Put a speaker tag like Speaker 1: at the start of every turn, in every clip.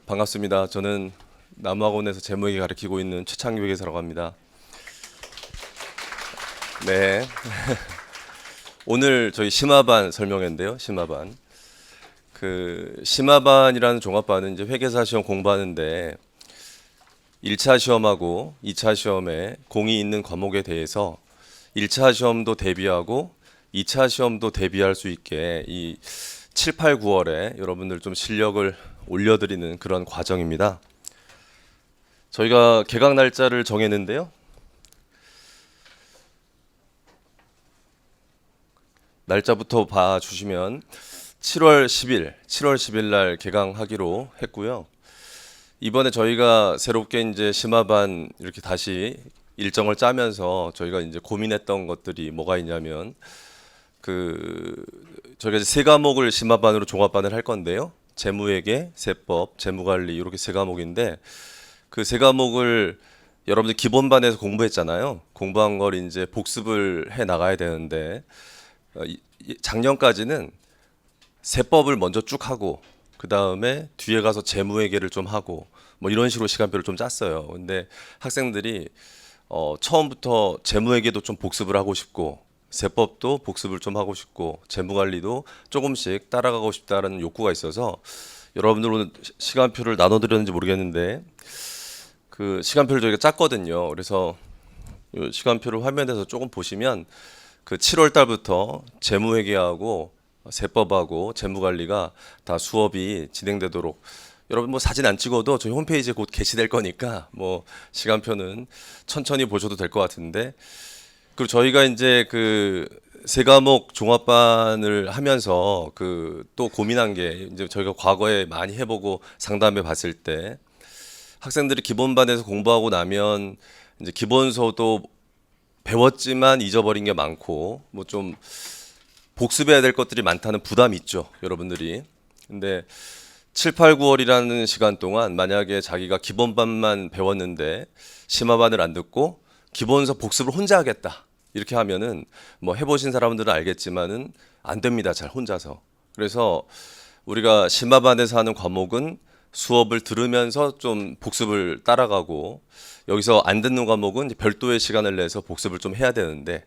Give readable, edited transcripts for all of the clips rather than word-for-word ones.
Speaker 1: 반갑습니다. 저는 남학원에서 재무회계 가르치고 있는 최창규 회계사라고 합니다. 네. 오늘 저희 심화반 설명회인데요. 심화반. 심화반이라는 종합반은 이제 회계사 시험 공부하는데 1차 시험하고 2차 시험에 공이 있는 과목에 대해서 1차 시험도 대비하고 2차 시험도 대비할 수 있게 이 7, 8, 9월에 여러분들 좀 실력을 올려드리는 그런 과정입니다. 저희가 개강 날짜를 정했는데요. 날짜부터 봐주시면 7월 10일 날 개강하기로 했고요. 이번에 저희가 새롭게 이제 심화반 이렇게 다시 일정을 짜면서 저희가 이제 고민했던 것들이 뭐가 있냐면 저희가 이제 세 과목을 심화반으로 종합반을 할 건데요. 재무회계, 세법, 재무관리 이렇게 세 과목인데 그 세 과목을 여러분들 기본반에서 공부했잖아요. 공부한 걸 이제 복습을 해 나가야 되는데 작년까지는 세법을 먼저 쭉 하고 그 다음에 뒤에 가서 재무회계를 좀 하고 뭐 이런 식으로 시간표를 좀 짰어요. 근데 학생들이 처음부터 재무회계도 좀 복습을 하고 싶고 세법도 복습을 좀 하고 싶고 재무관리도 조금씩 따라가고 싶다는 욕구가 있어서 여러분들 오늘 시간표를 나눠드렸는지 모르겠는데 그 시간표를 저희가 짰거든요. 그래서 이 시간표를 화면에서 조금 보시면 그 7월 달부터 재무회계하고 세법하고 재무관리가 다 수업이 진행되도록 여러분 뭐 사진 안 찍어도 저희 홈페이지에 곧 게시될 거니까 뭐 시간표는 천천히 보셔도 될 것 같은데 그리고 저희가 이제 그 세 과목 종합반을 하면서 또 고민한 게 이제 저희가 과거에 많이 해보고 상담해 봤을 때 학생들이 기본반에서 공부하고 나면 이제 기본서도 배웠지만 잊어버린 게 많고 뭐 좀 복습해야 될 것들이 많다는 부담이 있죠, 여러분들이. 근데 7, 8, 9월이라는 시간 동안 만약에 자기가 기본반만 배웠는데 심화반을 안 듣고 기본서 복습을 혼자 하겠다. 이렇게 하면은 뭐 해보신 사람들은 알겠지만은 안 됩니다. 잘 혼자서. 그래서 우리가 심화반에서 하는 과목은 수업을 들으면서 좀 복습을 따라가고 여기서 안 듣는 과목은 별도의 시간을 내서 복습을 좀 해야 되는데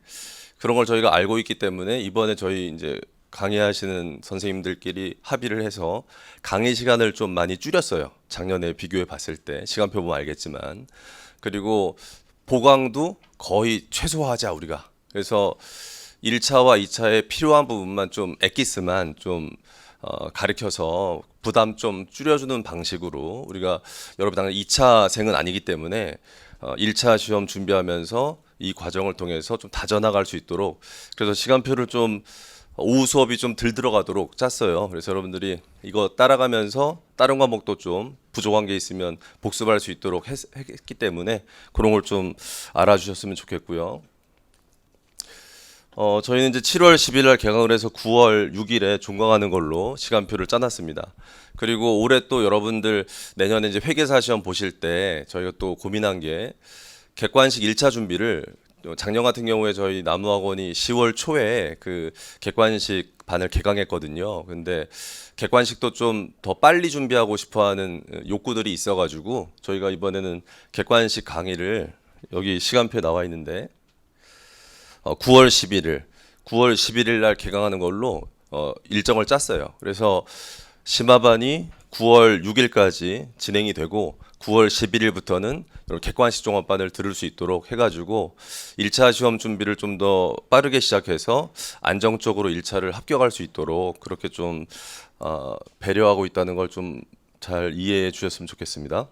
Speaker 1: 그런 걸 저희가 알고 있기 때문에 이번에 저희 이제 강의하시는 선생님들끼리 합의를 해서 강의 시간을 좀 많이 줄였어요. 작년에 비교해 봤을 때 시간표 보면 알겠지만 그리고 보강도 거의 최소화하자 우리가. 그래서 1차와 2차에 필요한 부분만 좀 엑기스만 좀 가르쳐서 부담 좀 줄여주는 방식으로 우리가 여러분 당연히 2차생은 아니기 때문에 1차 시험 준비하면서 이 과정을 통해서 좀 다져나갈 수 있도록 그래서 시간표를 좀 오후 수업이 좀 덜 들어가도록 짰어요. 그래서 여러분들이 이거 따라가면서 다른 과목도 좀 부족한 게 있으면 복습할 수 있도록 했기 때문에 그런 걸 좀 알아주셨으면 좋겠고요. 저희는 이제 7월 10일 날 개강을 해서 9월 6일에 종강하는 걸로 시간표를 짜놨습니다. 그리고 올해 또 여러분들 내년에 이제 회계사 시험 보실 때 저희가 또 고민한 게 객관식 1차 준비를 작년 같은 경우에 저희 나무학원이 10월 초에 그 객관식 반을 개강했거든요. 근데 객관식도 좀 더 빨리 준비하고 싶어 하는 욕구들이 있어가지고 저희가 이번에는 객관식 강의를 여기 시간표에 나와 있는데 9월 11일 날 개강하는 걸로 일정을 짰어요. 그래서 심화반이 9월 6일까지 진행이 되고 9월 11일부터는 객관식 종합반을 들을 수 있도록 해가지고 1차 시험 준비를 좀 더 빠르게 시작해서 안정적으로 1차를 합격할 수 있도록 그렇게 좀 배려하고 있다는 걸 좀 잘 이해해 주셨으면 좋겠습니다.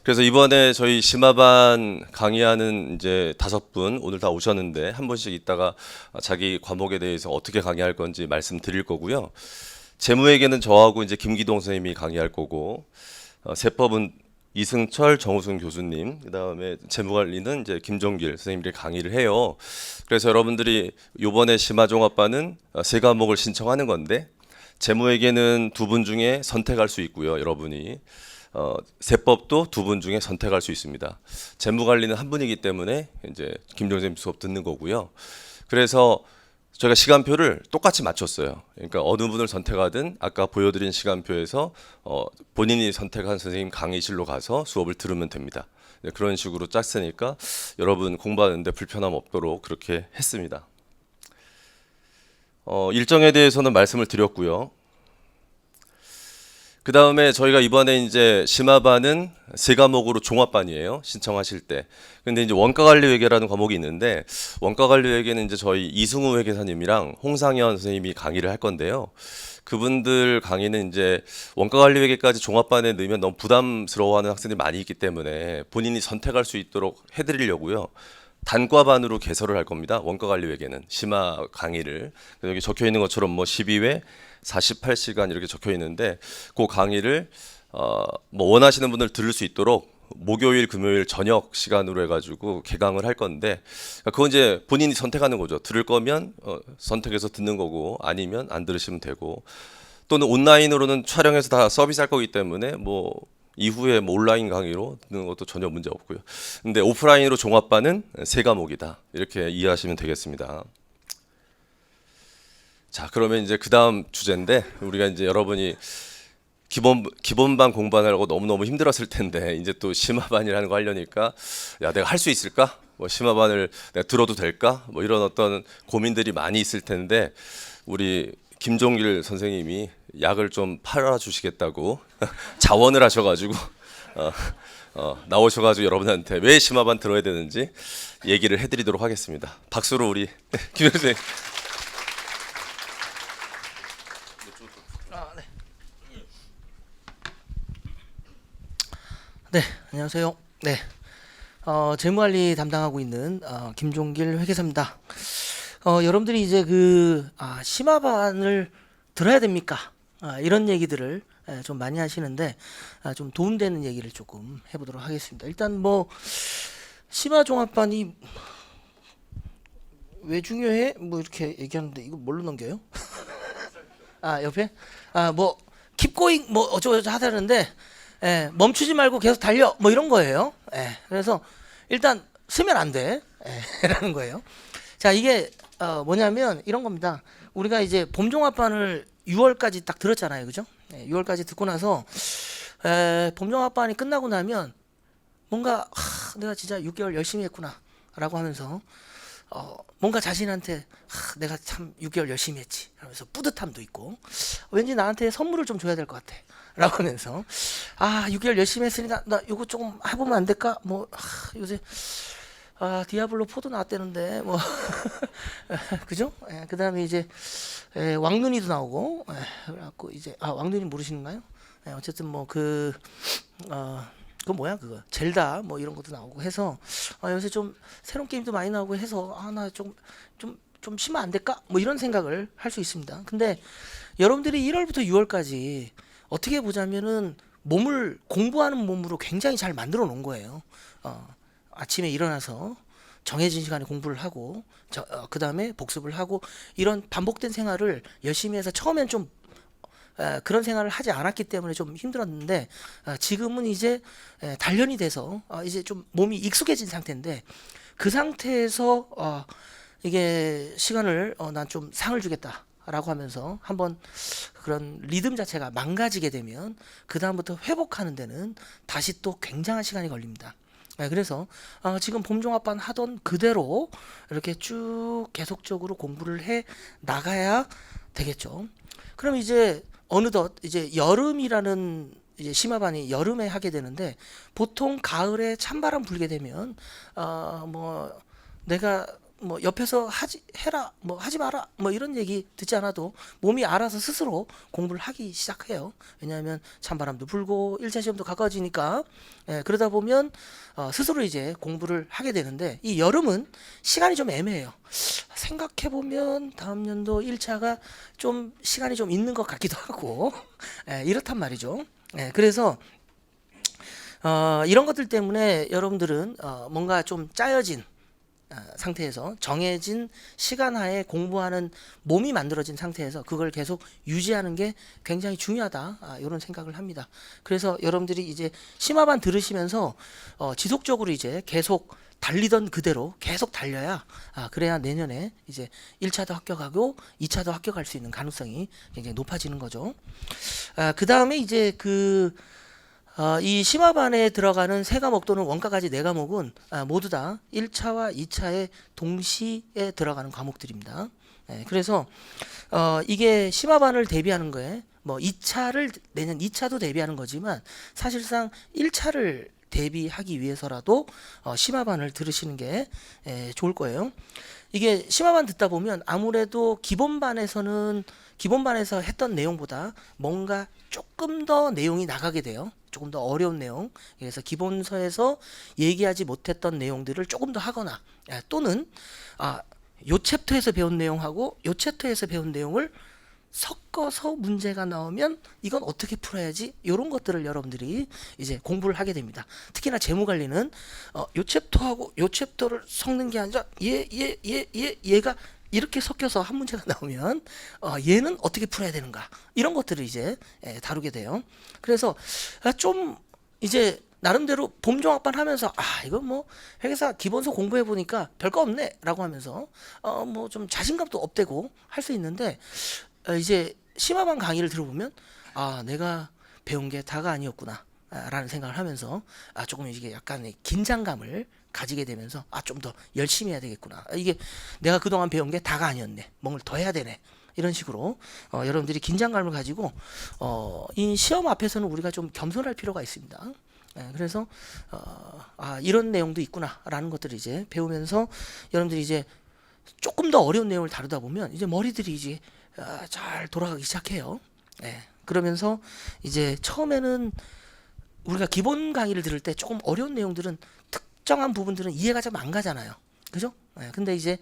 Speaker 1: 그래서 이번에 저희 심화반 강의하는 이제 5분 오늘 다 오셨는데 한 분씩 이따가 자기 과목에 대해서 어떻게 강의할 건지 말씀드릴 거고요. 재무회계는 저하고 이제 김기동 선생님이 강의할 거고 세법은 이승철, 정우승 교수님, 그다음에 재무관리는 이제 김종길 선생님들이 강의를 해요. 그래서 여러분들이 이번에 심화종합반은 세 과목을 신청하는 건데 재무회계는 두 분 중에 선택할 수 있고요, 여러분이. 세법도 두 분 중에 선택할 수 있습니다. 재무관리는 한 분이기 때문에 이제 김종재 수업 듣는 거고요. 그래서 저희가 시간표를 똑같이 맞췄어요. 그러니까 어느 분을 선택하든 아까 보여드린 시간표에서 본인이 선택한 선생님 강의실로 가서 수업을 들으면 됩니다. 네, 그런 식으로 짰으니까 여러분 공부하는데 불편함 없도록 그렇게 했습니다. 일정에 대해서는 말씀을 드렸고요. 그 다음에 저희가 이번에 이제 심화반은 세 과목으로 종합반이에요. 신청하실 때. 근데 이제 원가관리회계라는 과목이 있는데 원가관리회계는 이제 저희 이승우 회계사님이랑 홍상현 선생님이 강의를 할 건데요. 그분들 강의는 이제 원가관리회계까지 종합반에 넣으면 너무 부담스러워하는 학생들이 많이 있기 때문에 본인이 선택할 수 있도록 해드리려고요. 단과반으로 개설을 할 겁니다. 원가관리회계는 심화 강의를. 여기 적혀 있는 것처럼 뭐 12회 48시간 이렇게 적혀 있는데 그 강의를 뭐 원하시는 분들 들을 수 있도록 목요일 금요일 저녁 시간으로 해가지고 개강을 할 건데 그건 이제 본인이 선택하는 거죠. 들을 거면 선택해서 듣는 거고 아니면 안 들으시면 되고 또는 온라인으로는 촬영해서 다 서비스할 거기 때문에 뭐 이후에 뭐 온라인 강의로 듣는 것도 전혀 문제 없고요. 근데 오프라인으로 종합반은 세 과목이다 이렇게 이해하시면 되겠습니다. 자, 그러면 이제 그 다음 주제인데 우리가 이제 여러분이 기본반 공부하느라고 너무너무 힘들었을 텐데 이제 또 심화반이라는 거 하려니까 야 내가 할 수 있을까? 뭐 심화반을 내가 들어도 될까? 뭐 이런 어떤 고민들이 많이 있을 텐데 우리 김종길 선생님이 약을 좀 팔아주시겠다고 자원을 하셔가지고 나오셔가지고 여러분한테 왜 심화반 들어야 되는지 얘기를 해드리도록 하겠습니다. 박수로 우리 김 선생님.
Speaker 2: 네, 안녕하세요. 네, 재무관리 담당하고 있는 김종길 회계사입니다. 여러분들이 이제 심화반을 들어야 됩니까? 이런 얘기들을 좀 많이 하시는데 좀 도움되는 얘기를 조금 해보도록 하겠습니다. 일단 뭐 심화 종합반이 왜 중요해? 뭐 이렇게 얘기하는데 이거 뭘로 넘겨요? 옆에? 뭐 keep going 뭐 어쩌고저쩌고 하다는데 멈추지 말고 계속 달려 뭐 이런 거예요. 그래서 일단 쓰면 안 돼 라는 거예요. 자, 이게 뭐냐면 이런 겁니다. 우리가 이제 봄종합반을 6월까지 딱 들었잖아요, 그죠? 6월까지 듣고 나서 봄종합반이 끝나고 나면 뭔가 내가 진짜 6개월 열심히 했구나 라고 하면서 뭔가 자신한테 내가 참 6개월 열심히 했지 하면서 뿌듯함도 있고 왠지 나한테 선물을 좀 줘야 될 것 같아 라고 하면서 6개월 열심히 했으니까 나 이거 조금 해보면 안 될까? 뭐 요새 디아블로 4도 나왔다는데 뭐 그죠? 그 다음에 이제 왕눈이도 나오고 그래갖고 이제 왕눈이 모르시는가요? 어쨌든 뭐 그거 뭐야 그거 젤다 뭐 이런 것도 나오고 해서 요새 좀 새로운 게임도 많이 나오고 해서 나 좀 쉬면 안 될까? 뭐 이런 생각을 할 수 있습니다. 근데 여러분들이 1월부터 6월까지 어떻게 보자면은 몸을 공부하는 몸으로 굉장히 잘 만들어 놓은 거예요. 아침에 일어나서 정해진 시간에 공부를 하고 그 다음에 복습을 하고 이런 반복된 생활을 열심히 해서 처음엔 좀 그런 생활을 하지 않았기 때문에 좀 힘들었는데 지금은 이제 단련이 돼서 이제 좀 몸이 익숙해진 상태인데 그 상태에서 이게 시간을 난 좀 상을 주겠다 라고 하면서 한번 그런 리듬 자체가 망가지게 되면 그 다음부터 회복하는 데는 다시 또 굉장한 시간이 걸립니다. 그래서 지금 봄종합반 하던 그대로 이렇게 쭉 계속적으로 공부를 해 나가야 되겠죠. 그럼 이제 어느덧 이제 여름이라는 이제 심화반이 여름에 하게 되는데 보통 가을에 찬바람 불게 되면 뭐 내가 뭐 옆에서 해라 뭐 하지 마라 뭐 이런 얘기 듣지 않아도 몸이 알아서 스스로 공부를 하기 시작해요. 왜냐하면 찬바람도 불고 1차 시험도 가까워지니까 그러다 보면 스스로 이제 공부를 하게 되는데 이 여름은 시간이 좀 애매해요. 생각해보면 다음 연도 1차가 좀 시간이 좀 있는 것 같기도 하고 이렇단 말이죠. 그래서 이런 것들 때문에 여러분들은 뭔가 좀 짜여진 상태에서 정해진 시간 하에 공부하는 몸이 만들어진 상태에서 그걸 계속 유지하는 게 굉장히 중요하다. 이런 생각을 합니다. 그래서 여러분들이 이제 심화반 들으시면서 지속적으로 이제 계속 달리던 그대로 계속 달려야 그래야 내년에 이제 1차도 합격하고 2차도 합격할 수 있는 가능성이 굉장히 높아지는 거죠. 그 다음에 이제 이 심화반에 들어가는 세 과목 또는 원가까지 네 과목은 모두 다 1차와 2차에 동시에 들어가는 과목들입니다. 그래서 이게 심화반을 대비하는 거에 뭐 2차를 내년 2차도 대비하는 거지만 사실상 1차를 대비하기 위해서라도 심화반을 들으시는 게 좋을 거예요. 이게 심화반 듣다 보면 아무래도 기본반에서 했던 내용보다 뭔가 조금 더 내용이 나가게 돼요. 조금 더 어려운 내용. 그래서 기본서에서 얘기하지 못했던 내용들을 조금 더 하거나 또는 요 챕터에서 배운 내용하고 요 챕터에서 배운 내용을 섞어서 문제가 나오면 이건 어떻게 풀어야지 이런 것들을 여러분들이 이제 공부를 하게 됩니다. 특히나 재무관리는 요 챕터하고 요 챕터를 섞는 게 아니라 얘가 이렇게 섞여서 한 문제가 나오면 얘는 어떻게 풀어야 되는가 이런 것들을 이제 다루게 돼요. 그래서 좀 이제 나름대로 봄종합반 하면서 이건 뭐 회계사 기본서 공부해 보니까 별거 없네라고 하면서 뭐 좀 자신감도 업되고 할 수 있는데 이제 심화반 강의를 들어보면 내가 배운 게 다가 아니었구나 라는 생각을 하면서 조금 이게 약간의 긴장감을 가지게 되면서 좀 더 열심히 해야 되겠구나. 이게 내가 그동안 배운 게 다가 아니었네. 뭔가를 더 해야 되네. 이런 식으로 여러분들이 긴장감을 가지고 이 시험 앞에서는 우리가 좀 겸손할 필요가 있습니다. 그래서 이런 내용도 있구나라는 것들을 이제 배우면서 여러분들이 이제 조금 더 어려운 내용을 다루다 보면 이제 머리들이 이제 잘 돌아가기 시작해요. 그러면서 이제 처음에는 우리가 기본 강의를 들을 때 조금 어려운 내용들은 특정한 부분들은 이해가 좀 안 가잖아요. 그죠? 근데 이제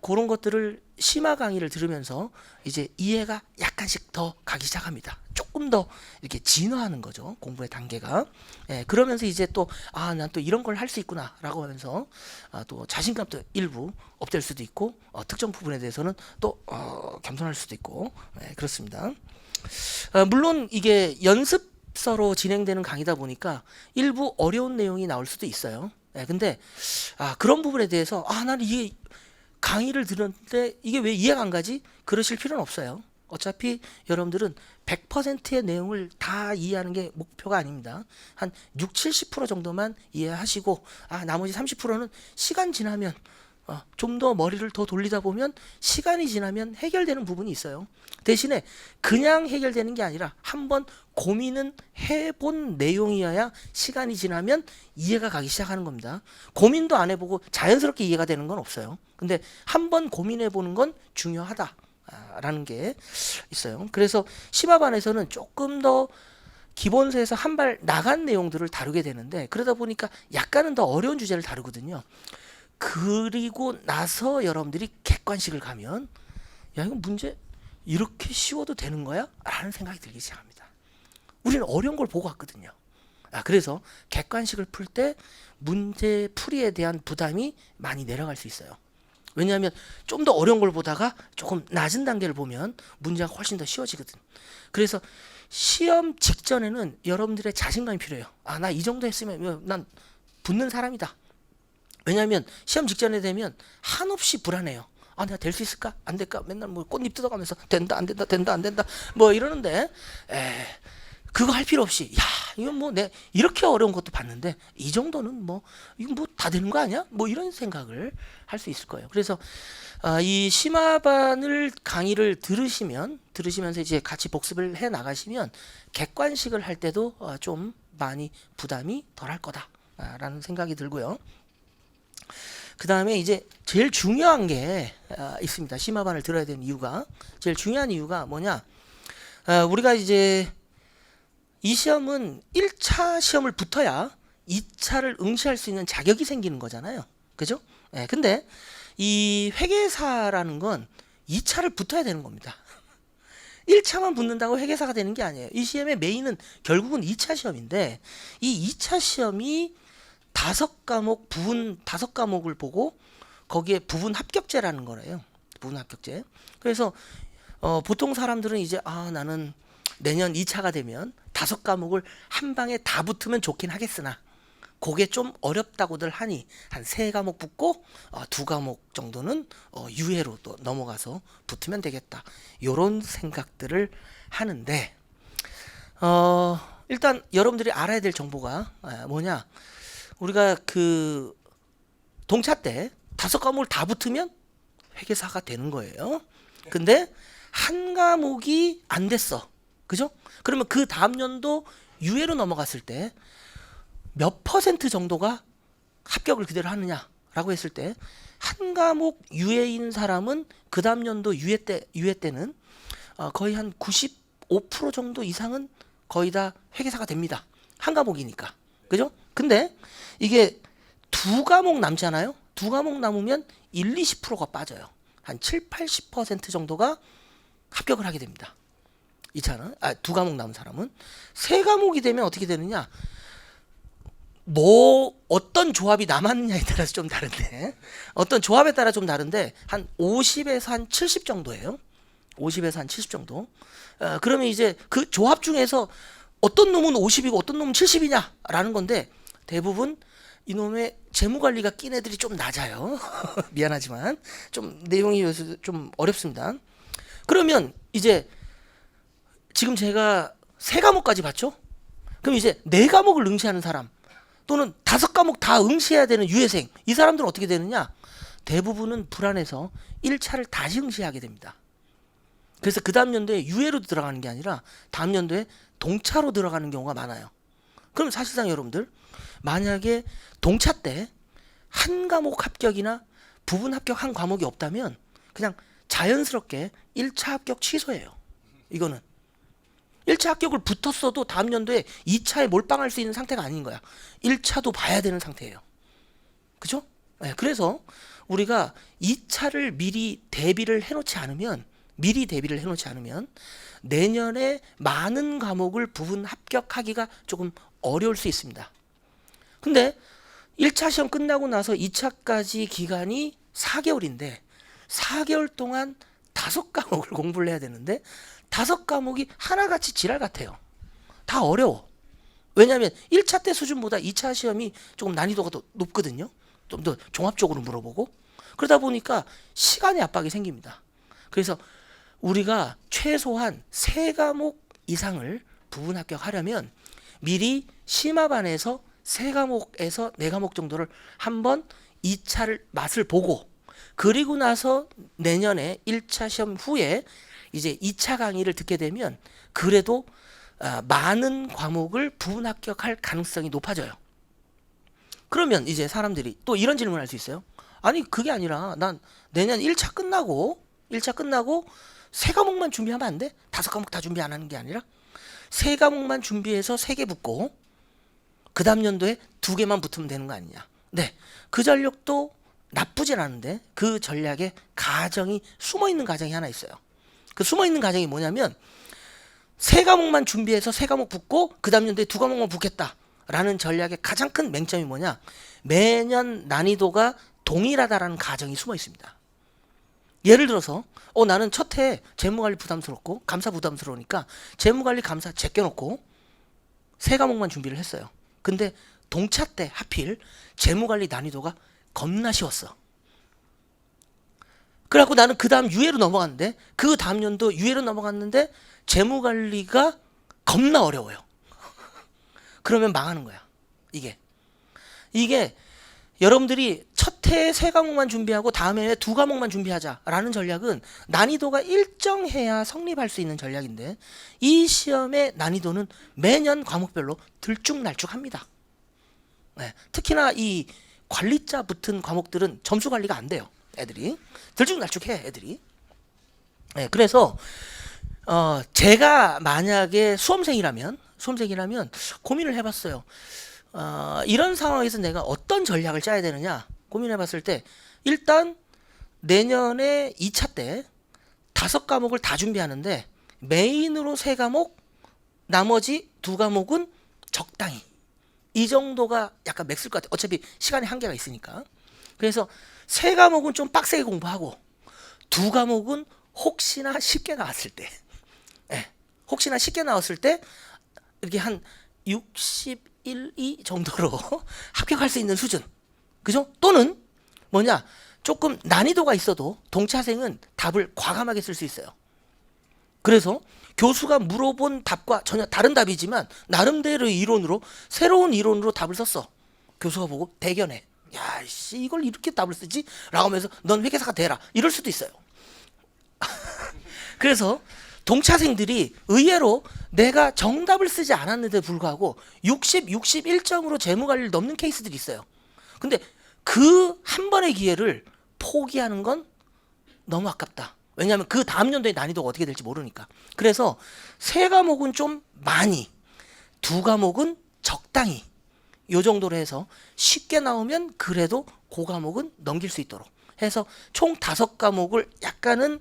Speaker 2: 그런 것들을 심화 강의를 들으면서 이제 이해가 약간씩 더 가기 시작합니다. 조금 더 이렇게 진화하는 거죠. 공부의 단계가. 그러면서 이제 또 난 또 이런 걸 할 수 있구나라고 하면서 또 자신감도 일부 업될 수도 있고 특정 부분에 대해서는 또 겸손할 수도 있고 그렇습니다. 물론 이게 연습서로 진행되는 강의다 보니까 일부 어려운 내용이 나올 수도 있어요. 근데 그런 부분에 대해서 나는 이게 강의를 들었는데 이게 왜 이해가 안 가지? 그러실 필요는 없어요. 어차피 여러분들은 100%의 내용을 다 이해하는 게 목표가 아닙니다. 한 6, 70% 정도만 이해하시고 나머지 30%는 시간 지나면 좀 더 머리를 더 돌리다 보면 시간이 지나면 해결되는 부분이 있어요. 대신에 그냥 해결되는 게 아니라 한번 고민은 해본 내용이어야 시간이 지나면 이해가 가기 시작하는 겁니다. 고민도 안 해보고 자연스럽게 이해가 되는 건 없어요. 근데 한번 고민해 보는 건 중요하다라는 게 있어요. 그래서 심화반에서는 조금 더 기본서에서 한 발 나간 내용들을 다루게 되는데 그러다 보니까 약간은 더 어려운 주제를 다루거든요. 그리고 나서 여러분들이 객관식을 가면 이거 문제 이렇게 쉬워도 되는 거야? 라는 생각이 들기 시작합니다. 우리는 어려운 걸 보고 왔거든요. 그래서 객관식을 풀 때 문제 풀이에 대한 부담이 많이 내려갈 수 있어요. 왜냐하면 좀 더 어려운 걸 보다가 조금 낮은 단계를 보면 문제가 훨씬 더 쉬워지거든. 그래서 시험 직전에는 여러분들의 자신감이 필요해요. 나 이 정도 했으면 난 붙는 사람이다. 왜냐하면 시험 직전에 되면 한없이 불안해요. 내가 될 수 있을까? 안 될까? 맨날 뭐 꽃잎 뜯어가면서 된다 안 된다 된다 안 된다 뭐 이러는데 그거 할 필요 없이 이건 뭐 내 이렇게 어려운 것도 봤는데 이 정도는 뭐 이건 뭐 다 되는 거 아니야? 뭐 이런 생각을 할 수 있을 거예요. 그래서 이 심화반을 강의를 들으시면서 이제 같이 복습을 해 나가시면 객관식을 할 때도 좀 많이 부담이 덜할 거다라는 생각이 들고요. 그 다음에 이제 제일 중요한 게 있습니다. 심화반을 들어야 되는 이유가 제일 중요한 이유가 뭐냐? 우리가 이제 이 시험은 1차 시험을 붙어야 2차를 응시할 수 있는 자격이 생기는 거잖아요. 그죠? 근데 이 회계사라는 건 2차를 붙어야 되는 겁니다. 1차만 붙는다고 회계사가 되는 게 아니에요. 이 시험의 메인은 결국은 2차 시험인데 이 2차 시험이 5과목 부분 5과목을 보고 거기에 부분 합격제라는 거래요. 부분 합격제. 그래서 보통 사람들은 이제 나는 내년 2차가 되면 5과목을 한 방에 다 붙으면 좋긴 하겠으나 그게 좀 어렵다고들 하니 한 3과목 붙고 2과목 정도는 유예로 또 넘어가서 붙으면 되겠다. 요런 생각들을 하는데 일단 여러분들이 알아야 될 정보가 뭐냐? 우리가 그 동차 때 5과목을 다 붙으면 회계사가 되는 거예요. 근데 한 과목이 안 됐어. 그죠? 그러면 그 다음 연도 유예로 넘어갔을 때 몇 퍼센트 정도가 합격을 그대로 하느냐라고 했을 때 한 과목 유예인 사람은 그 다음 연도 유예 때는 거의 한 95% 정도 이상은 거의 다 회계사가 됩니다. 한 과목이니까. 그죠? 근데 이게 2과목 남잖아요. 2과목 남으면 20%가 빠져요. 한 70-80% 정도가 합격을 하게 됩니다. 이 차는 2과목 남은 사람은 3과목이 되면 어떻게 되느냐? 뭐 어떤 조합이 남았느냐에 따라서 좀 다른데 어떤 조합에 따라 좀 다른데 한 50에서 한 70 정도예요. 50에서 한 70 정도. 그러면 이제 그 조합 중에서 어떤 놈은 50이고 어떤 놈은 70이냐라는 건데 대부분 이놈의 재무관리가 낀 애들이 좀 낮아요. 미안하지만 좀 내용이 요새 좀 어렵습니다. 그러면 이제 지금 제가 3과목까지 봤죠? 그럼 이제 4과목을 응시하는 사람 또는 5과목 다 응시해야 되는 유예생 이 사람들은 어떻게 되느냐? 대부분은 불안해서 1차를 다시 응시하게 됩니다. 그래서 그 다음 연도에 유예로 들어가는 게 아니라 다음 연도에 동차로 들어가는 경우가 많아요. 그럼 사실상 여러분들 만약에 동차 때 한 과목 합격이나 부분 합격 한 과목이 없다면 그냥 자연스럽게 1차 합격 취소예요. 이거는 1차 합격을 붙었어도 다음 연도에 2차에 몰빵할 수 있는 상태가 아닌 거야. 1차도 봐야 되는 상태예요. 그죠? 네, 그래서 우리가 2차를 미리 대비를 해놓지 않으면 내년에 많은 과목을 부분 합격하기가 조금 어려울 수 있습니다. 근데 1차 시험 끝나고 나서 2차까지 기간이 4개월인데 4개월 동안 5과목을 공부를 해야 되는데 5과목이 하나같이 지랄 같아요. 다 어려워. 왜냐하면 1차 때 수준보다 2차 시험이 조금 난이도가 더 높거든요. 좀 더 종합적으로 물어보고 그러다 보니까 시간의 압박이 생깁니다. 그래서 우리가 최소한 3과목 이상을 부분 합격하려면 미리 심화반에서 3과목에서 4과목 정도를 한번 2차를 맛을 보고 그리고 나서 내년에 1차 시험 후에 이제 2차 강의를 듣게 되면 그래도 많은 과목을 부분 합격할 가능성이 높아져요. 그러면 이제 사람들이 또 이런 질문을 할 수 있어요. 아니 그게 아니라 난 내년 1차 끝나고 3과목만 준비하면 안 돼? 5과목 다 준비 안 하는 게 아니라 3과목만 준비해서 3개 붙고 그 다음 연도에 2개만 붙으면 되는 거 아니냐. 네, 그 전략도 나쁘진 않은데 그 전략에 가정이 숨어있는 가정이 하나 있어요. 그 숨어있는 가정이 뭐냐면 3과목만 준비해서 3과목 붙고 그 다음 연도에 2과목만 붙겠다라는 전략의 가장 큰 맹점이 뭐냐. 매년 난이도가 동일하다라는 가정이 숨어 있습니다. 예를 들어서 나는 첫 해 재무관리 부담스럽고 감사 부담스러우니까 재무관리 감사 제껴놓고 3과목만 준비를 했어요. 근데 동차 때 하필 재무관리 난이도가 겁나 쉬웠어. 그래갖고 나는 그 다음 유예로 넘어갔는데 그 다음 연도 유예로 넘어갔는데 재무관리가 겁나 어려워요. 그러면 망하는 거야. 이게 여러분들이 첫 해에 3과목만 준비하고 다음 해에 2과목만 준비하자라는 전략은 난이도가 일정해야 성립할 수 있는 전략인데 이 시험의 난이도는 매년 과목별로 들쭉날쭉합니다. 네, 특히나 이 관리자 붙은 과목들은 점수 관리가 안 돼요. 애들이 들쭉날쭉해 애들이. 네, 그래서 제가 만약에 수험생이라면 고민을 해봤어요. 이런 상황에서 내가 어떤 전략을 짜야 되느냐 고민해봤을 때 일단 내년에 2차 때 5과목을 다 준비하는데 메인으로 3과목 나머지 2과목은 적당히 이 정도가 약간 맥스일 것 같아요. 어차피 시간이 한계가 있으니까. 그래서 세 과목은 좀 빡세게 공부하고 두 과목은 혹시나 쉽게 나왔을 때, 예, 혹시나 쉽게 나왔을 때 이렇게 한 61, 2 정도로 합격할 수 있는 수준, 그죠? 또는 뭐냐, 조금 난이도가 있어도 동차생은 답을 과감하게 쓸 수 있어요. 그래서 교수가 물어본 답과 전혀 다른 답이지만 나름대로 이론으로 새로운 이론으로 답을 썼어. 교수가 보고 대견해. 야, 씨, 이걸 이렇게 답을 쓰지? 라고 하면서 넌 회계사가 되라. 이럴 수도 있어요. 그래서 동차생들이 의외로 내가 정답을 쓰지 않았는데 불구하고 60, 61점으로 재무관리를 넘는 케이스들이 있어요. 근데 그 한 번의 기회를 포기하는 건 너무 아깝다. 왜냐하면 그 다음 연도의 난이도가 어떻게 될지 모르니까. 그래서 세 과목은 좀 많이, 두 과목은 적당히, 요 정도로 해서 쉽게 나오면 그래도 그 과목은 넘길 수 있도록 해서 총 5과목을 약간은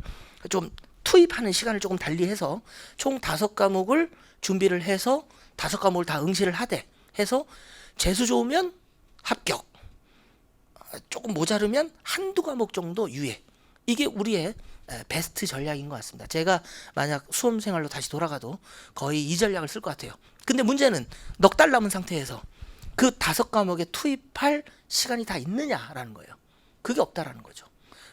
Speaker 2: 좀 투입하는 시간을 조금 달리해서 총 5과목을 준비를 해서 5과목을 다 응시를 하되 해서 재수 좋으면 합격, 조금 모자르면 한두 과목 정도 유예. 이게 우리의 베스트 전략인 것 같습니다. 제가 만약 수험생활로 다시 돌아가도 거의 이 전략을 쓸 것 같아요. 근데 문제는 넉 달 남은 상태에서 그 5과목에 투입할 시간이 다 있느냐라는 거예요. 그게 없다라는 거죠.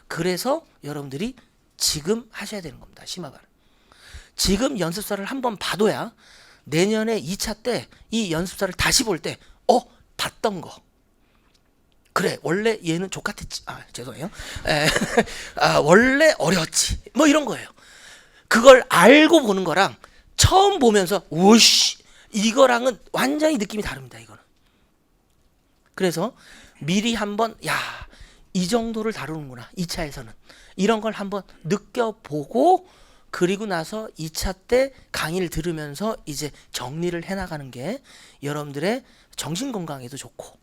Speaker 2: 그래서 여러분들이 지금 하셔야 되는 겁니다. 심화반. 지금 연습서를 한번 봐둬야 내년에 2차 때 이 연습서를 다시 볼 때 봤던 거. 그래, 원래 얘는 족같았지. 죄송해요. 원래 어려웠지. 뭐 이런 거예요. 그걸 알고 보는 거랑 처음 보면서 오씨 이거랑은 완전히 느낌이 다릅니다. 이거는. 그래서 미리 한번 이 정도를 다루는구나. 2차에서는. 이런 걸 한번 느껴보고 그리고 나서 2차 때 강의를 들으면서 이제 정리를 해나가는 게 여러분들의 정신건강에도 좋고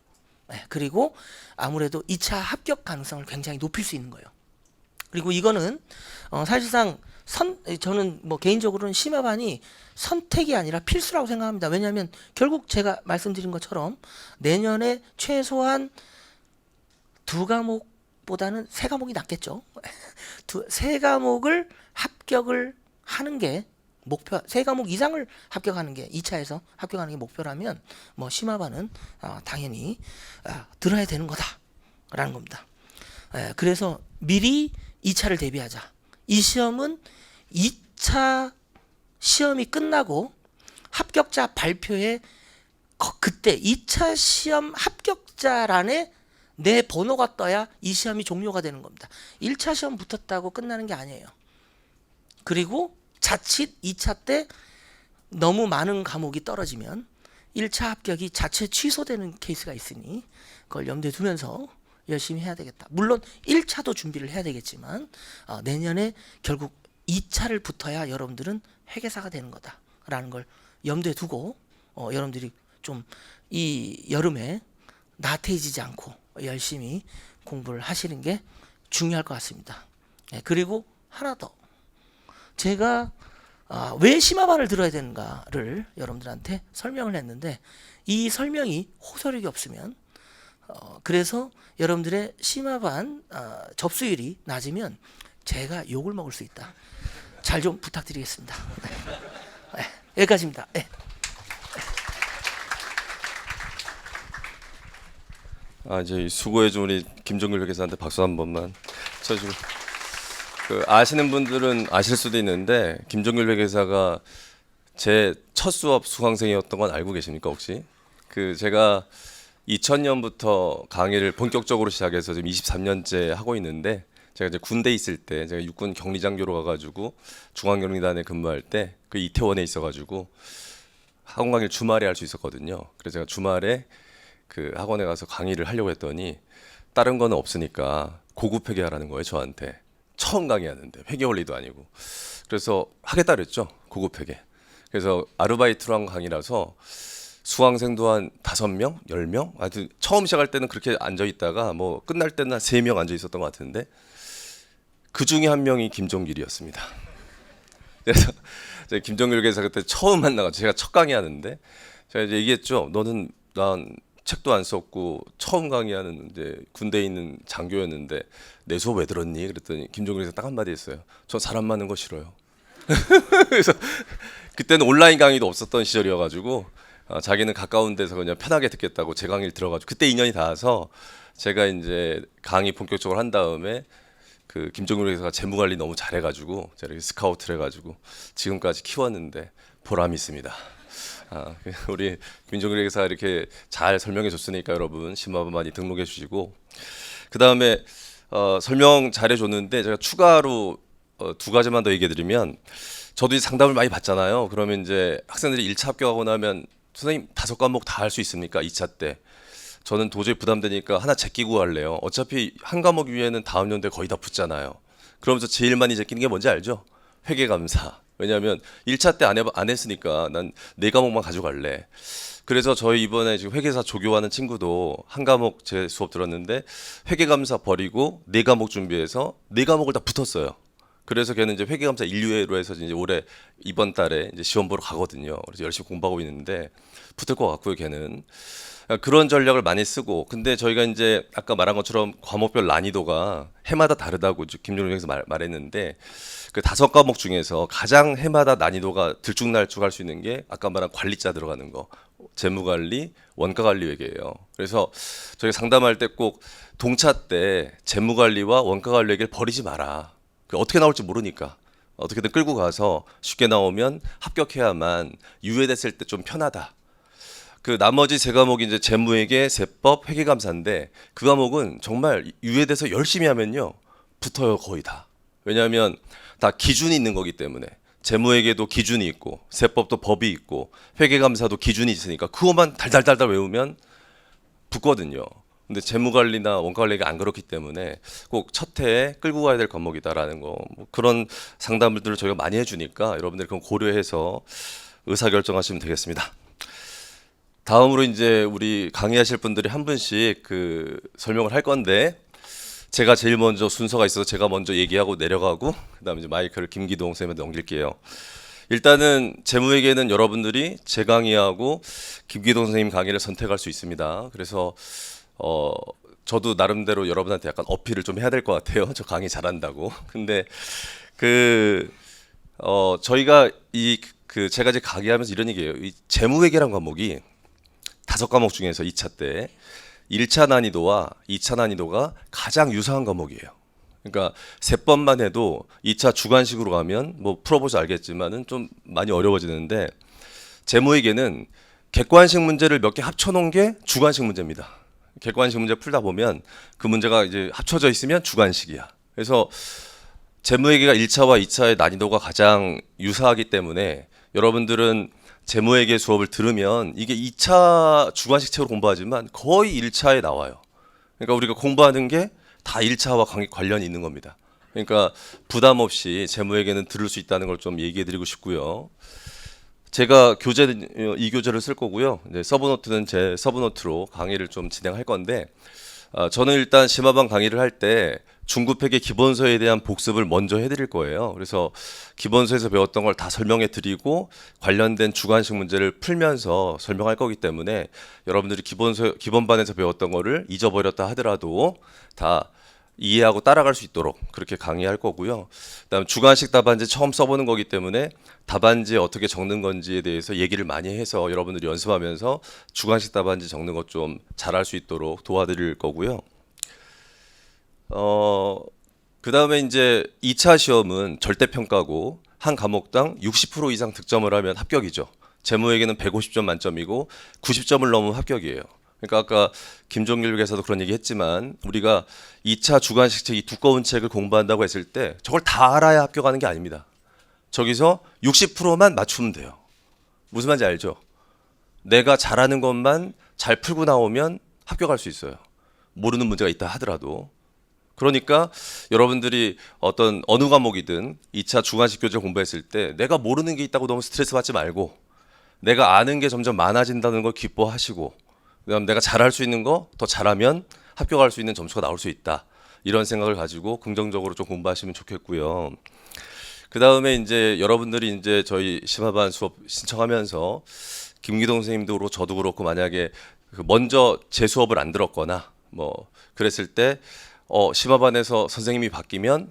Speaker 2: 그리고 아무래도 2차 합격 가능성을 굉장히 높일 수 있는 거예요. 그리고 이거는 사실상 저는 뭐 개인적으로는 심화반이 선택이 아니라 필수라고 생각합니다. 왜냐하면 결국 제가 말씀드린 것처럼 내년에 최소한 2과목보다는 3과목이 낫겠죠. 3과목을 합격을 하는 게 목표, 3과목 이상을 합격하는 게 2차에서 합격하는 게 목표라면 뭐 심화반은 당연히 들어야 되는 거다라는 겁니다. 그래서 미리 2차를 대비하자. 이 시험은 2차 시험이 끝나고 합격자 발표에 그때 2차 시험 합격자란에 내 번호가 떠야 이 시험이 종료가 되는 겁니다. 1차 시험 붙었다고 끝나는 게 아니에요. 그리고 자칫 2차 때 너무 많은 과목이 떨어지면 1차 합격이 자체 취소되는 케이스가 있으니 그걸 염두에 두면서 열심히 해야 되겠다. 물론 1차도 준비를 해야 되겠지만 내년에 결국 2차를 붙어야 여러분들은 회계사가 되는 거다라는 걸 염두에 두고 여러분들이 좀 이 여름에 나태해지지 않고 열심히 공부를 하시는 게 중요할 것 같습니다. 그리고 하나 더, 제가 왜 심화반을 들어야 되는가를 여러분들한테 설명을 했는데 이 설명이 호소력이 없으면 그래서 여러분들의 심화반 접수율이 낮으면 제가 욕을 먹을 수 있다. 잘 좀 부탁드리겠습니다. 네, 여기까지입니다. 네.
Speaker 1: 이제 수고해준 우리 김종길 회계사한테 박수 한 번만 쳐주고. 아시는 분들은 아실 수도 있는데 김종길 회계사가 제 첫 수업 수강생이었던 건 알고 계십니까 혹시? 제가 2000년부터 강의를 본격적으로 시작해서 지금 23년째 하고 있는데 제가 이제 군대 있을 때 제가 육군 격리장교로 가가지고 중앙격리단에 근무할 때 그 이태원에 있어가지고 학원 강의를 주말에 할 수 있었거든요. 그래서 제가 주말에 그 학원에 가서 강의를 하려고 했더니 다른 거는 없으니까 고급 회계하라는 거예요 저한테. 처음 강의하는데 회계 원리도 아니고. 그래서 하겠다 그랬죠. 고급 회계. 그래서 아르바이트로 한 강의라서 수강생도 한 5명, 10명? 아주 처음 시작할 때는 그렇게 앉아 있다가 뭐 끝날 때는 한 3명 앉아 있었던 것 같은데 그 중에 한 명이 김종길이었습니다. 그래서 제가 김종길 회계사 그때 처음 만나가지고 제가 첫 강의하는데 제가 이제 얘기했죠. 난 책도 안 썼고 처음 강의하는 이제 군대에 있는 장교였는데 내 수업 왜 들었니? 그랬더니 김종길 선생 딱 한마디 했어요. 저 사람 많은 거 싫어요. 그래서 그때는 온라인 강의도 없었던 시절이어가지고 자기는 가까운 데서 그냥 편하게 듣겠다고 제 강의를 들어가지고 그때 인연이 닿아서 제가 이제 강의 본격적으로 한 다음에 그 김종길 회사가 재무 관리 너무 잘해가지고 제가 이렇게 스카우트를 해가지고 지금까지 키웠는데 보람이 있습니다. 우리 김종길 회사 이렇게 잘 설명해 줬으니까 여러분 심화반 많이 등록해 주시고 그 다음에 설명 잘해 줬는데 제가 추가로 두 가지만 더 얘기해 드리면 저도 이제 상담을 많이 받잖아요. 그러면 이제 학생들이 1차 합격하고 나면 선생님 5과목 다 할 수 있습니까? 2차 때. 저는 도저히 부담되니까 하나 제끼고 할래요. 어차피 한 과목 위에는 다음 연도에 거의 다 붙잖아요. 그러면서 제일 많이 제끼는 게 뭔지 알죠? 회계감사. 왜냐하면 1차 때 안 했으니까 난 4과목만 가져갈래. 그래서 저희 이번에 지금 회계사 조교하는 친구도 한 과목 제 수업 들었는데 회계감사 버리고 4과목 준비해서 4과목을 다 붙었어요. 그래서 걔는 이제 회계감사 1류로 해서 이제 올해 이번 달에 이제 시험 보러 가거든요. 그래서 열심히 공부하고 있는데 붙을 것 같고요, 걔는. 그런 전략을 많이 쓰고 근데 저희가 이제 아까 말한 것처럼 과목별 난이도가 해마다 다르다고 김종일 선생님께서 말했는데 그 5과목 중에서 가장 해마다 난이도가 들쭉날쭉할 수 있는 게 아까 말한 관리자 들어가는 거 재무관리, 원가관리회계예요. 그래서 저희가 상담할 때 꼭 동차 때 재무관리와 원가관리회계를 버리지 마라. 어떻게 나올지 모르니까 어떻게든 끌고 가서 쉽게 나오면 합격해야만 유예됐을 때 좀 편하다. 그 나머지 세 과목이 이제 재무회계, 세법, 회계감사인데 그 과목은 정말 유예돼서 열심히 하면요 붙어요 거의 다. 왜냐하면 다 기준이 있는 거기 때문에 재무회계도 기준이 있고 세법도 법이 있고 회계감사도 기준이 있으니까 그것만 달달달달 외우면 붙거든요. 근데 재무관리나 원가관리가 안 그렇기 때문에 꼭 첫 해에 끌고 가야 될 과목이다라는 거 뭐 그런 상담들을 저희가 많이 해주니까 여러분들이 그건 고려해서 의사결정하시면 되겠습니다. 다음으로 이제 우리 강의하실 분들이 한 분씩 그 설명을 할 건데 제가 제일 먼저 순서가 있어서 제가 먼저 얘기하고 내려가고 그다음에 이제 마이크를 김기동 선생님한테 넘길게요. 일단은 재무회계는 여러분들이 제 강의하고 김기동 선생님 강의를 선택할 수 있습니다. 그래서 저도 나름대로 여러분한테 약간 어필을 좀 해야 될 것 같아요. 저 강의 잘한다고. 근데 저희가 제가 이제 강의하면서 이런 얘기예요. 이 재무회계란 과목이 5과목 중에서 2차 때 1차 난이도와 2차 난이도가 가장 유사한 과목이에요. 그러니까 세법만 해도 2차 주관식으로 가면 뭐 풀어보셔 알겠지만은 좀 많이 어려워지는데 재무회계는 객관식 문제를 몇 개 합쳐놓은 게 주관식 문제입니다. 객관식 문제 풀다 보면 그 문제가 이제 합쳐져 있으면 주관식이야. 그래서 재무회계가 1차와 2차의 난이도가 가장 유사하기 때문에 여러분들은 재무회계 수업을 들으면 이게 2차 주관식 책으로 공부하지만 거의 1차에 나와요. 그러니까 우리가 공부하는 게 다 1차와 관련이 있는 겁니다. 그러니까 부담 없이 재무회계는 들을 수 있다는 걸 좀 얘기해 드리고 싶고요. 제가 이 교재를 쓸 거고요. 이제 서브노트는 제 서브노트로 강의를 좀 진행할 건데 저는 일단 심화반 강의를 할 때 중급회계 기본서에 대한 복습을 먼저 해드릴 거예요. 그래서 기본서에서 배웠던 걸 다 설명해 드리고 관련된 주관식 문제를 풀면서 설명할 거기 때문에 여러분들이 기본반에서 배웠던 거를 잊어버렸다 하더라도 다 이해하고 따라갈 수 있도록 그렇게 강의할 거고요. 그다음 주관식 답안지 처음 써보는 거기 때문에 답안지에 어떻게 적는 건지에 대해서 얘기를 많이 해서 여러분들이 연습하면서 주관식 답안지 적는 것 좀 잘할 수 있도록 도와드릴 거고요. 그다음에 이제 2차 시험은 절대평가고 한 과목당 60% 이상 득점을 하면 합격이죠. 재무회계는 150점 만점이고 90점을 넘으면 합격이에요. 그러니까 아까 김종길 교사도 그런 얘기 했지만 우리가 2차 주관식 책 이 두꺼운 책을 공부한다고 했을 때 저걸 다 알아야 합격하는 게 아닙니다. 저기서 60%만 맞추면 돼요. 무슨 말인지 알죠? 내가 잘하는 것만 잘 풀고 나오면 합격할 수 있어요. 모르는 문제가 있다 하더라도. 그러니까 여러분들이 어느 과목이든 2차 주관식 교재 공부했을 때 내가 모르는 게 있다고 너무 스트레스 받지 말고 내가 아는 게 점점 많아진다는 걸 기뻐하시고 그다음 내가 잘할 수 있는 거 더 잘하면 합격할 수 있는 점수가 나올 수 있다. 이런 생각을 가지고 긍정적으로 좀 공부하시면 좋겠고요. 그다음에 이제 여러분들이 이제 저희 심화반 수업 신청하면서 김기동 선생님도 그렇고 저도 그렇고 만약에 먼저 제 수업을 안 들었거나 뭐 그랬을 때 심화반에서 선생님이 바뀌면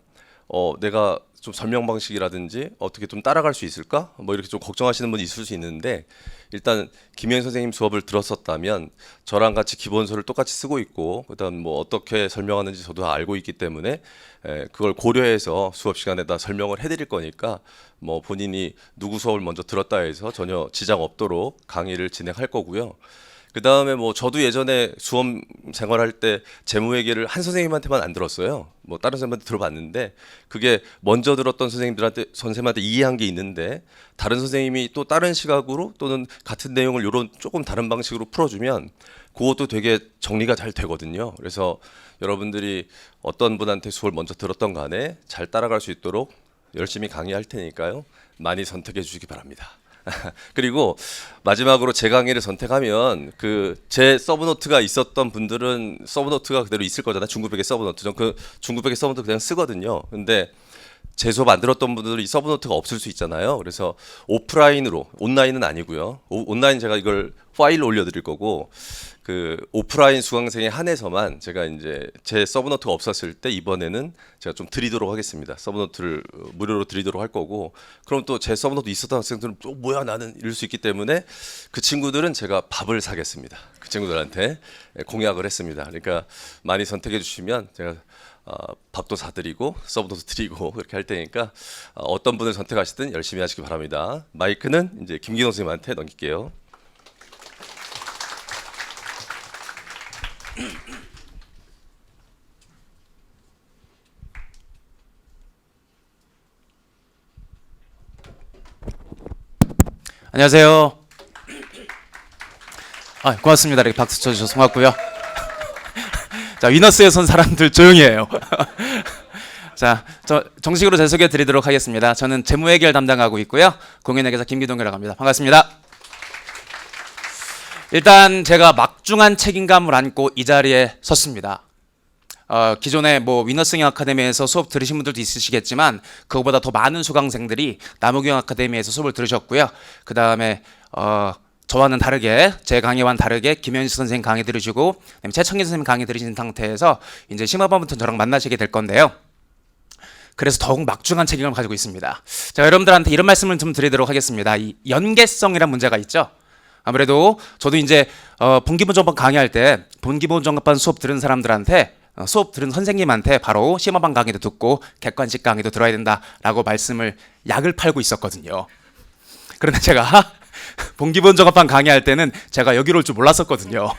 Speaker 1: 내가 좀 설명 방식이라든지 어떻게 좀 따라갈 수 있을까? 뭐 이렇게 좀 걱정하시는 분이 있을 수 있는데 일단 김현 선생님 수업을 들었었다면 저랑 같이 기본서를 똑같이 쓰고 있고 그다음 뭐 어떻게 설명하는지 저도 다 알고 있기 때문에 그걸 고려해서 수업 시간에다 설명을 해드릴 거니까 뭐 본인이 누구 수업을 먼저 들었다 해서 전혀 지장 없도록 강의를 진행할 거고요. 그 다음에 뭐 저도 예전에 수험 생활할 때 재무회계를 한 선생님한테만 안 들었어요. 뭐 다른 선생님한테 들어봤는데 그게 먼저 들었던 선생님한테 이해한 게 있는데 다른 선생님이 또 다른 시각으로 또는 같은 내용을 요런 조금 다른 방식으로 풀어주면 그것도 되게 정리가 잘 되거든요. 그래서 여러분들이 어떤 분한테 수업을 먼저 들었던 간에 잘 따라갈 수 있도록 열심히 강의할 테니까요. 많이 선택해 주시기 바랍니다. 그리고 마지막으로 제 강의를 선택하면 그 제 서브노트가 있었던 분들은 서브노트가 그대로 있을 거잖아요. 중급회계 서브노트. 전 그 중급회계 서브노트 그냥 쓰거든요. 근데 제 수업 안 들었던 분들이 서브노트가 없을 수 있잖아요. 그래서 오프라인으로, 온라인은 아니고요. 온라인 제가 이걸 파일로 올려드릴 거고 그 오프라인 수강생에 한해서만 제가 이제 제 서브노트가 없었을 때 이번에는 제가 좀 드리도록 하겠습니다. 서브노트를 무료로 드리도록 할 거고 그럼 또 제 서브노트 있었던 학생들은 또 뭐야 나는 이럴 수 있기 때문에 그 친구들은 제가 밥을 사겠습니다. 그 친구들한테 공약을 했습니다. 그러니까 많이 선택해 주시면 제가 밥도 사드리고 서브노트 드리고 그렇게 할 테니까 어떤 분을 선택하시든 열심히 하시기 바랍니다. 마이크는 이제 김기동 선생님한테 넘길게요.
Speaker 3: 안녕하세요. 고맙습니다. 이렇게 박수 쳐주셔서 고맙고요. 자, 위너스에 선 사람들 조용히 해요. 자, 저 정식으로 제 소개 드리도록 하겠습니다. 저는 재무회계를 담당하고 있고요. 공인회계사 김기동이라고 합니다. 반갑습니다. 일단 제가 막중한 책임감을 안고 이 자리에 섰습니다. 기존에 뭐 위너스경 아카데미에서 수업 들으신 분들도 있으시겠지만 그거보다 더 많은 수강생들이 남우경 아카데미에서 수업을 들으셨고요. 그 다음에 저와는 다르게 제 강의와는 다르게 김현식 선생님 강의 들으시고 최청기 선생님 강의 들으신 상태에서 이제 심화반부터 저랑 만나시게 될 건데요. 그래서 더욱 막중한 책임을 가지고 있습니다. 제가 여러분들한테 이런 말씀을 좀 드리도록 하겠습니다. 이 연계성이라는 문제가 있죠. 아무래도 저도 이제 본기본정법 강의할 때 본기본정법반 수업 들은 사람들한테 수업 들은 선생님한테 바로 심화반 강의도 듣고 객관식 강의도 들어야 된다라고 말씀을 약을 팔고 있었거든요. 그런데 제가 본기본정법반 강의할 때는 제가 여기로 올 줄 몰랐었거든요.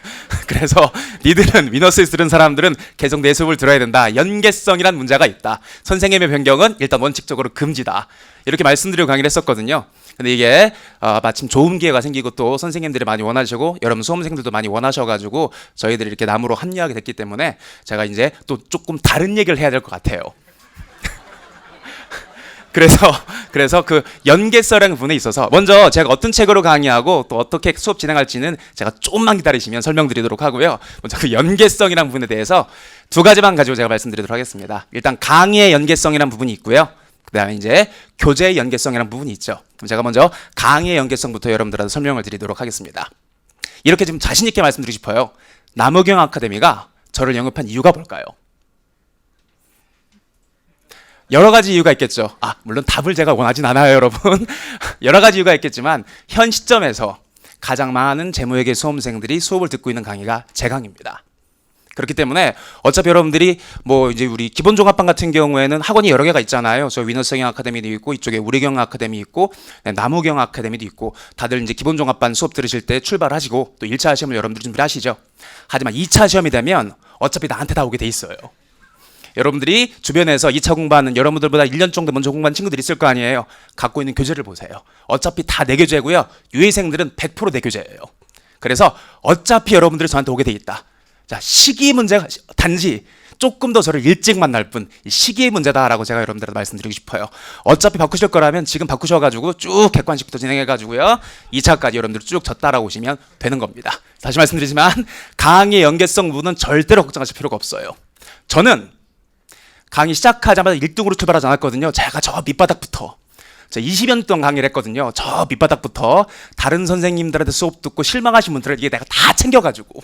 Speaker 3: 그래서 니들은 위너스에서 들은 사람들은 계속 내 수업을 들어야 된다. 연계성이란 문제가 있다. 선생님의 변경은 일단 원칙적으로 금지다. 이렇게 말씀드리고 강의를 했었거든요. 근데 이게 마침 좋은 기회가 생기고 또 선생님들이 많이 원하시고 여러분 수험생들도 많이 원하셔가지고 저희들이 이렇게 남으로 합류하게 됐기 때문에 제가 이제 또 조금 다른 얘기를 해야 될 것 같아요. 그래서 그 연계성이라는 부분에 있어서 먼저 제가 어떤 책으로 강의하고 또 어떻게 수업 진행할지는 제가 조금만 기다리시면 설명드리도록 하고요. 먼저 그 연계성이라는 부분에 대해서 두 가지만 가지고 제가 말씀드리도록 하겠습니다. 일단 강의의 연계성이라는 부분이 있고요. 그 다음에 이제 교재의 연계성이라는 부분이 있죠. 그럼 제가 먼저 강의의 연계성부터 여러분들한테 설명을 드리도록 하겠습니다. 이렇게 좀 자신 있게 말씀드리고 싶어요. 남우경 아카데미가 저를 영입한 이유가 뭘까요? 여러 가지 이유가 있겠죠. 물론 답을 제가 원하진 않아요, 여러분. 여러 가지 이유가 있겠지만 현 시점에서 가장 많은 재무회계 수험생들이 수업을 듣고 있는 강의가 제 강의입니다. 그렇기 때문에 어차피 여러분들이 뭐 이제 우리 기본종합반 같은 경우에는 학원이 여러 개가 있잖아요. 저 위너스경 아카데미도 있고 이쪽에 우리경 아카데미 있고 남우경 아카데미도 있고 다들 이제 기본종합반 수업 들으실 때 출발하시고 또 1차 시험을 여러분들이 준비하시죠. 하지만 2차 시험이 되면 어차피 나한테 다 오게 돼 있어요. 여러분들이 주변에서 2차 공부하는 여러분들보다 1년 정도 먼저 공부한 친구들이 있을 거 아니에요. 갖고 있는 교재를 보세요. 어차피 다 내 교재고요. 유예생들은 100% 내 교재예요. 그래서 어차피 여러분들이 저한테 오게 돼 있다. 자, 시기 문제가 단지 조금 더 저를 일찍 만날 뿐 시기의 문제다라고 제가 여러분들한테 말씀드리고 싶어요. 어차피 바꾸실 거라면 지금 바꾸셔가지고 쭉 객관식부터 진행해가지고요. 2차까지 여러분들 쭉 저 따라오시면 되는 겁니다. 다시 말씀드리지만 강의 연계성 부분은 절대로 걱정하실 필요가 없어요. 저는 강의 시작하자마자 1등으로 출발하지 않았거든요. 제가 저 밑바닥부터 저 20여 년 동안 강의를 했거든요. 저 밑바닥부터 다른 선생님들한테 수업 듣고 실망하신 분들을 이게 내가 다 챙겨가지고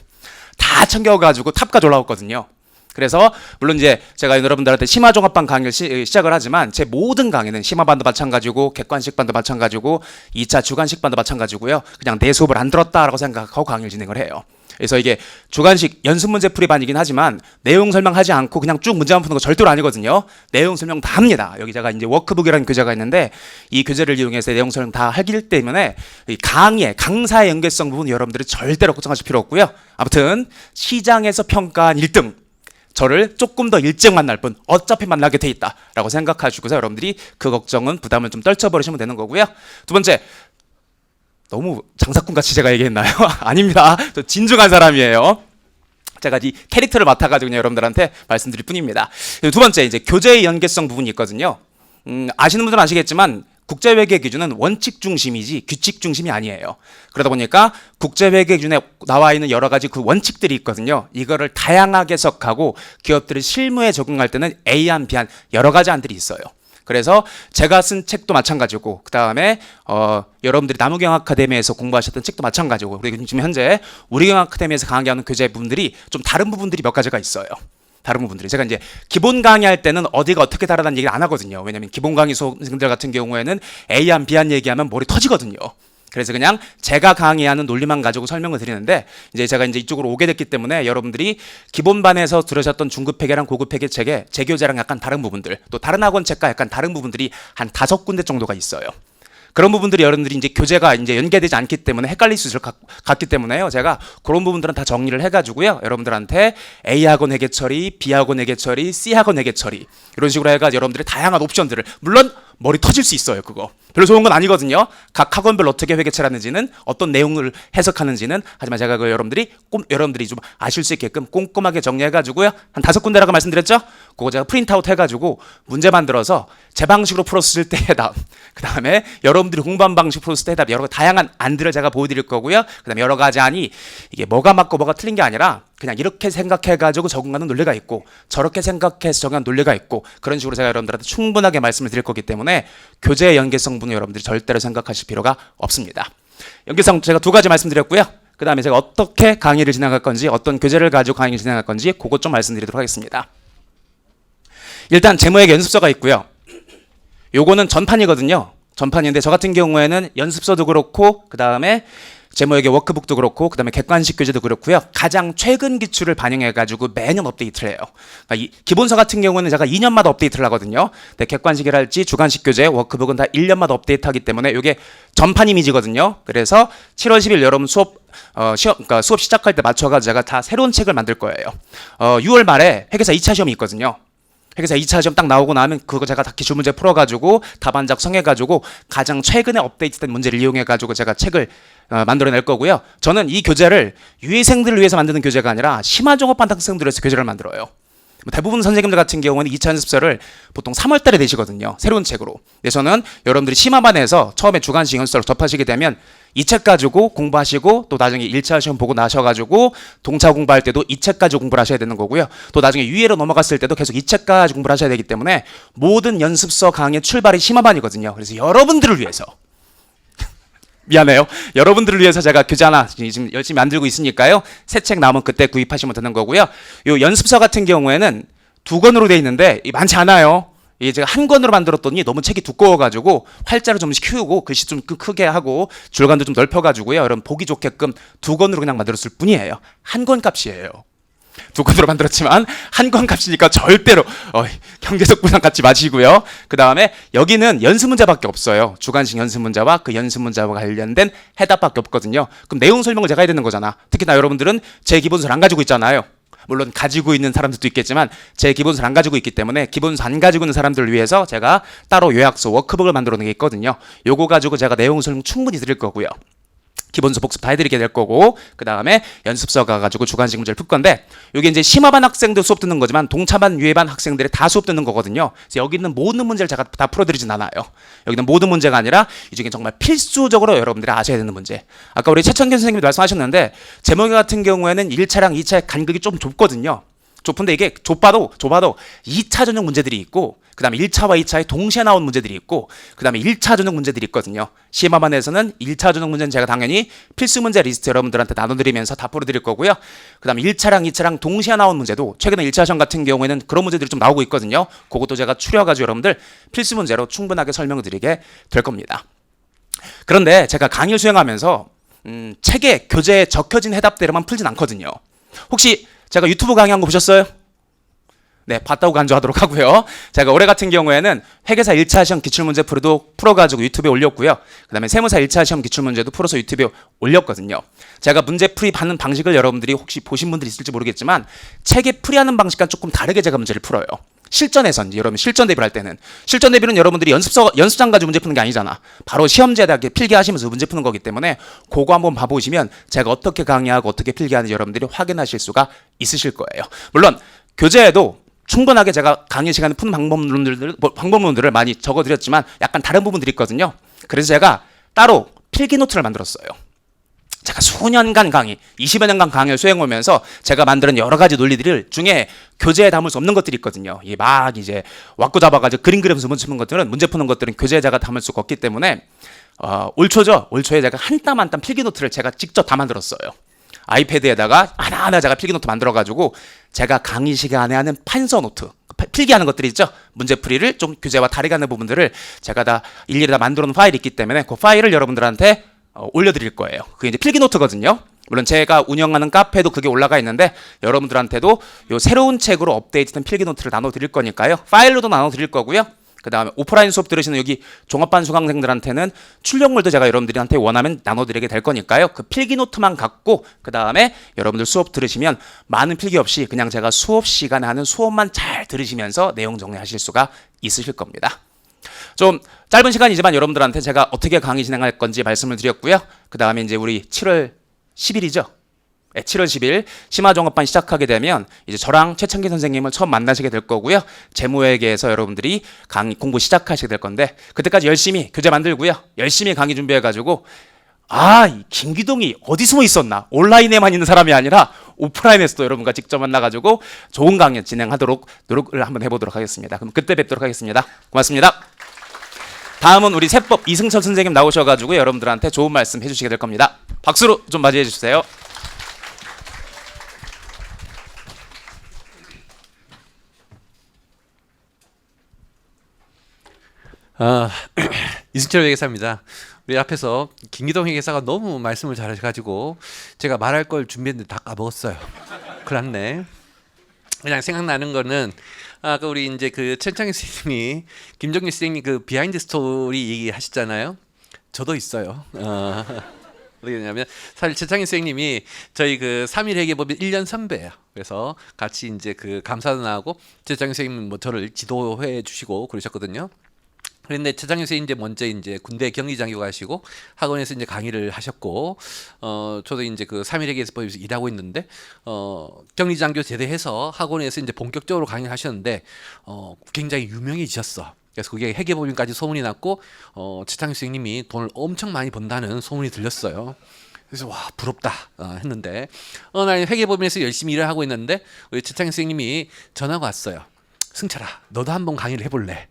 Speaker 3: 탑까지 올라왔거든요. 그래서 물론 이제 제가 여러분들한테 심화종합반 강의를 시작을 하지만 제 모든 강의는 심화반도 마찬가지고 객관식반도 마찬가지고 2차 주관식반도 마찬가지고요. 그냥 내 수업을 안 들었다라고 생각하고 강의를 진행을 해요. 그래서 이게 주관식 연습 문제 풀이반이긴 하지만 내용 설명하지 않고 그냥 쭉 문제만 푸는 거 절대로 아니거든요. 내용 설명 다 합니다. 여기 제가 이제 워크북이라는 교재가 있는데 이 교재를 이용해서 내용 설명 다 하기 때문에 이 강사의 연계성 부분 여러분들이 절대로 걱정하실 필요 없고요. 아무튼 시장에서 평가한 1등 저를 조금 더 일찍 만날 뿐 어차피 만나게 돼 있다라고 생각하시고서 여러분들이 그 걱정은 부담을 좀 떨쳐버리시면 되는 거고요. 두 번째, 너무 장사꾼같이 제가 얘기했나요? 아닙니다. 저 진중한 사람이에요. 제가 이 캐릭터를 맡아가지고 그냥 여러분들한테 말씀드릴 뿐입니다. 두 번째, 이제 교재의 연계성 부분이 있거든요. 아시는 분들은 아시겠지만 국제회계 기준은 원칙 중심이지 규칙 중심이 아니에요. 그러다 보니까 국제회계 기준에 나와 있는 여러 가지 그 원칙들이 있거든요. 이거를 다양하게 해석하고 기업들이 실무에 적용할 때는 A안, B안 여러 가지 안들이 있어요. 그래서 제가 쓴 책도 마찬가지고 그 다음에 여러분들이 남우경 아카데미에서 공부하셨던 책도 마찬가지고 그리고 지금 현재 우리경 아카데미에서 강의하는 교재 부분들이 좀 다른 부분들이 몇 가지가 있어요. 다른 부분들이 제가 이제 기본 강의할 때는 어디가 어떻게 다르다는 얘기를 안 하거든요. 왜냐하면 기본 강의 수업생들 같은 경우에는 A안 B안 얘기하면 머리 터지거든요. 그래서 그냥 제가 강의하는 논리만 가지고 설명을 드리는데 이제 제가 이제 이쪽으로 오게 됐기 때문에 여러분들이 기본반에서 들으셨던 중급회계랑 고급회계 책에 제 교재랑 약간 다른 부분들 또 다른 학원 책과 약간 다른 부분들이 한 5군데 정도가 있어요. 그런 부분들이 여러분들이 이제 교재가 이제 연계되지 않기 때문에 헷갈릴 수 있을 것 같기 때문에요. 제가 그런 부분들은 다 정리를 해가지고요. 여러분들한테 A학원 회계 처리, B학원 회계 처리, C학원 회계 처리 이런 식으로 해가지고 여러분들의 다양한 옵션들을 물론 머리 터질 수 있어요. 그거 별로 좋은 건 아니거든요. 각 학원별 어떻게 회계처리 하는지는 어떤 내용을 해석하는지는 하지만 제가 그 여러분들이 좀 아실 수 있게끔 꼼꼼하게 정리해가지고요. 한 5군데라고 말씀드렸죠? 그거 제가 프린트아웃 해가지고 문제 만들어서 제 방식으로 풀었을 때의 답 그 다음에 여러분들이 공부한 방식 풀었을 때의 답 여러 다양한 안들을 제가 보여드릴 거고요. 그 다음에 여러 가지 안이 이게 뭐가 맞고 뭐가 틀린 게 아니라 그냥 이렇게 생각해가지고 적응하는 논리가 있고 저렇게 생각해서 적용하는 논리가 있고 그런 식으로 제가 여러분들한테 충분하게 말씀을 드릴 거기 때문에 교재의 연계성 분은 여러분들이 절대로 생각하실 필요가 없습니다. 연계성 제가 2가지 말씀드렸고요. 그 다음에 제가 어떻게 강의를 진행할 건지 어떤 교재를 가지고 강의를 진행할 건지 그것 좀 말씀드리도록 하겠습니다. 일단 제모에게 연습서가 있고요. 요거는 전판이거든요. 전판인데 저 같은 경우에는 연습서도 그렇고 그 다음에 제모에게 워크북도 그렇고 그 다음에 객관식 교재도 그렇고요. 가장 최근 기출을 반영해가지고 매년 업데이트를 해요. 그러니까 이 기본서 같은 경우는 제가 2년마다 업데이트를 하거든요. 근데 객관식이랄지 주관식 교재, 워크북은 다 1년마다 업데이트하기 때문에 이게 전판 이미지거든요. 그래서 7월 10일 여러분 그러니까 수업 시작할 때 맞춰가지고 제가 다 새로운 책을 만들 거예요. 6월 말에 회계사 2차 시험이 있거든요. 회계사 2차 시험 딱 나오고 나면 그거 제가 다 기출문제 풀어가지고 답안 작성해가지고 가장 최근에 업데이트된 문제를 이용해가지고 제가 책을 만들어낼 거고요. 저는 이 교재를 유해생들을 위해서 만드는 교재가 아니라 심화종합반 학생들을 위해서 교재를 만들어요. 대부분 선생님들 같은 경우는 2차 연습서를 보통 3월 달에 내시거든요. 새로운 책으로. 그래서 저는 여러분들이 심화반에서 처음에 주관식 연습서를 접하시게 되면 이 책 가지고 공부하시고 또 나중에 1차 시험 보고 나셔가지고 동차 공부할 때도 이 책 가지고 공부를 하셔야 되는 거고요. 또 나중에 유예로 넘어갔을 때도 계속 이 책 가지고 공부를 하셔야 되기 때문에 모든 연습서 강의 출발이 심화반이거든요. 그래서 여러분들을 위해서 미안해요. 여러분들을 위해서 제가 교재 하나 지금 열심히 만들고 있으니까요. 새 책 나오면 그때 구입하시면 되는 거고요. 요 연습서 같은 경우에는 2권으로 돼 있는데 많지 않아요. 이게 제가 한 권으로 만들었더니 너무 책이 두꺼워가지고 활자를 좀 키우고 글씨 좀 크게 하고 줄간도 좀 넓혀가지고요. 여러분 보기 좋게끔 2권으로 그냥 만들었을 뿐이에요. 한 권 값이에요. 2권으로 만들었지만 한 권 값이니까 절대로 경제적 부담 갖지 마시고요. 그 다음에 여기는 연습 문제밖에 없어요. 주관식 연습 문제와 그 연습 문제와 관련된 해답밖에 없거든요. 그럼 내용 설명을 제가 해야 되는 거잖아. 특히나 여러분들은 제 기본서를 안 가지고 있잖아요. 물론 가지고 있는 사람들도 있겠지만 제 기본서를 안 가지고 있기 때문에 기본서 안 가지고 있는 사람들을 위해서 제가 따로 요약서 워크북을 만들어 놓은 게 있거든요. 요거 가지고 제가 내용 설명 충분히 드릴 거고요. 기본서 복습 다 해드리게 될 거고 그 다음에 연습서 가가지고 주관식 문제를 풀 건데 이게 이제 심화반 학생들 수업 듣는 거지만 동차반 유예반 학생들이 다 수업 듣는 거거든요. 그래서 여기 있는 모든 문제를 제가 다 풀어드리진 않아요. 여기는 모든 문제가 아니라 이 중에 정말 필수적으로 여러분들이 아셔야 되는 문제. 아까 우리 최천균 선생님이 말씀하셨는데 제목이 같은 경우에는 1차랑 2차의 간극이 좀 좁거든요. 좁은데 이게 좁아도 2차 전형 문제들이 있고 그다음에 1차와 2차에 동시에 나온 문제들이 있고 그다음에 1차 전형 문제들이 있거든요. 시험화반에서는 1차 전형 문제는 제가 당연히 필수 문제 리스트 여러분들한테 나눠드리면서 다 풀어드릴 거고요. 그다음에 1차랑 2차랑 동시에 나온 문제도 최근에 1차 시험 같은 경우에는 그런 문제들이 좀 나오고 있거든요. 그것도 제가 추려가지고 여러분들 필수 문제로 충분하게 설명을 드리게 될 겁니다. 그런데 제가 강의를 수행하면서 책에 교재에 적혀진 해답대로만 풀진 않거든요. 혹시 제가 유튜브 강의한 거 보셨어요? 네, 봤다고 간주하도록 하고요. 제가 올해 같은 경우에는 회계사 1차 시험 기출문제 풀이도 풀어가지고 유튜브에 올렸고요. 그 다음에 세무사 1차 시험 기출문제도 풀어서 유튜브에 올렸거든요. 제가 문제 풀이 받는 방식을 여러분들이 혹시 보신 분들이 있을지 모르겠지만 책에 풀이하는 방식과 조금 다르게 제가 문제를 풀어요. 실전에선 여러분 실전 대비를 할 때는 실전 대비는 여러분들이 연습장 가지고 문제 푸는 게 아니잖아. 바로 시험지에다 필기하시면서 문제 푸는 거기 때문에 그거 한번 봐보시면 제가 어떻게 강의하고 어떻게 필기하는지 여러분들이 확인하실 수가 있으실 거예요. 물론 교재에도 충분하게 제가 강의 시간에 푸는 방법론들을 많이 적어드렸지만 약간 다른 부분들이 있거든요. 그래서 제가 따로 필기 노트를 만들었어요. 제가 수년간 강의, 20여 년간 강의를 수행하면서 제가 만드는 여러 가지 논리들 중에 교재에 담을 수 없는 것들이 있거든요. 막 이제 왁구 잡아가지고 그림 그리면서 문제 푸는 것들은 교재에 제가 담을 수가 없기 때문에 올 초에 제가 한 땀 한 땀 필기 노트를 제가 직접 다 만들었어요. 아이패드에다가 하나하나 제가 필기 노트 만들어가지고 제가 강의 시간에 하는 판서 노트, 필기하는 것들이 있죠. 문제풀이를 좀 교재와 다르게 하는 부분들을 제가 다 일일이 다 만들어 놓은 파일이 있기 때문에 그 파일을 여러분들한테 올려드릴 거예요. 그게 이제 필기 노트거든요. 물론 제가 운영하는 카페도 그게 올라가 있는데 여러분들한테도 요 새로운 책으로 업데이트된 필기 노트를 나눠드릴 거니까요. 파일로도 나눠드릴 거고요. 그 다음에 오프라인 수업 들으시는 여기 종합반 수강생들한테는 출력물도 제가 여러분들한테 원하면 나눠드리게 될 거니까요. 그 필기 노트만 갖고 그 다음에 여러분들 수업 들으시면 많은 필기 없이 그냥 제가 수업 시간에 하는 수업만 잘 들으시면서 내용 정리하실 수가 있으실 겁니다. 좀 짧은 시간이지만 여러분들한테 제가 어떻게 강의 진행할 건지 말씀을 드렸고요. 그 다음에 이제 우리 7월 10일이죠. 7월 10일 심화종합반 시작하게 되면 이제 저랑 최창기 선생님을 처음 만나시게 될 거고요. 재무회계에서 여러분들이 강의 공부 시작하시게 될 건데 그때까지 열심히 교재 만들고요. 열심히 강의 준비해가지고 이 김기동이 어디 숨어 있었나? 온라인에만 있는 사람이 아니라 오프라인에서도 여러분과 직접 만나가지고 좋은 강의 진행하도록 노력을 한번 해보도록 하겠습니다. 그럼 그때 뵙도록 하겠습니다. 고맙습니다. 다음은 우리 세법 이승철 선생님 나오셔가지고 여러분들한테 좋은 말씀 해주시게 될 겁니다. 박수로 좀 맞이해 주세요.
Speaker 4: 이승철 회계사입니다. 우리 앞에서 김기동 회계사가 너무 말씀을 잘하셔가지고 제가 말할 걸 준비했는데 다 까먹었어요. 큰일 났네. 그냥 생각나는 거는 아까 우리 이제 그 최창희 선생님이 김정일 선생님 그 비하인드 스토리 얘기하셨잖아요. 저도 있어요. 어떻게 되냐면 사실 최창희 선생님이 저희 그 3일 회계법인 1년 선배예요. 그래서 같이 이제 그 감사도 나하고 최창희 선생님은 뭐 저를 지도해 주시고 그러셨거든요. 그런데 최창희 선생님 이제 먼저 이제 군대 격리장교 가시고 학원에서 이제 강의를 하셨고 저도 이제 그 3일 회계법에서 일하고 있는데 격리장교 제대해서 학원에서 이제 본격적으로 강의를 하셨는데 굉장히 유명해지셨어. 그래서 그게 회계법인까지 소문이 났고 최창희 선생님이 돈을 엄청 많이 번다는 소문이 들렸어요. 그래서 와 부럽다 했는데 어느 날 회계법인에서 열심히 일을 하고 있는데 우리 최창희 선생님이 전화가 왔어요. 승철아, 너도 한번 강의를 해볼래?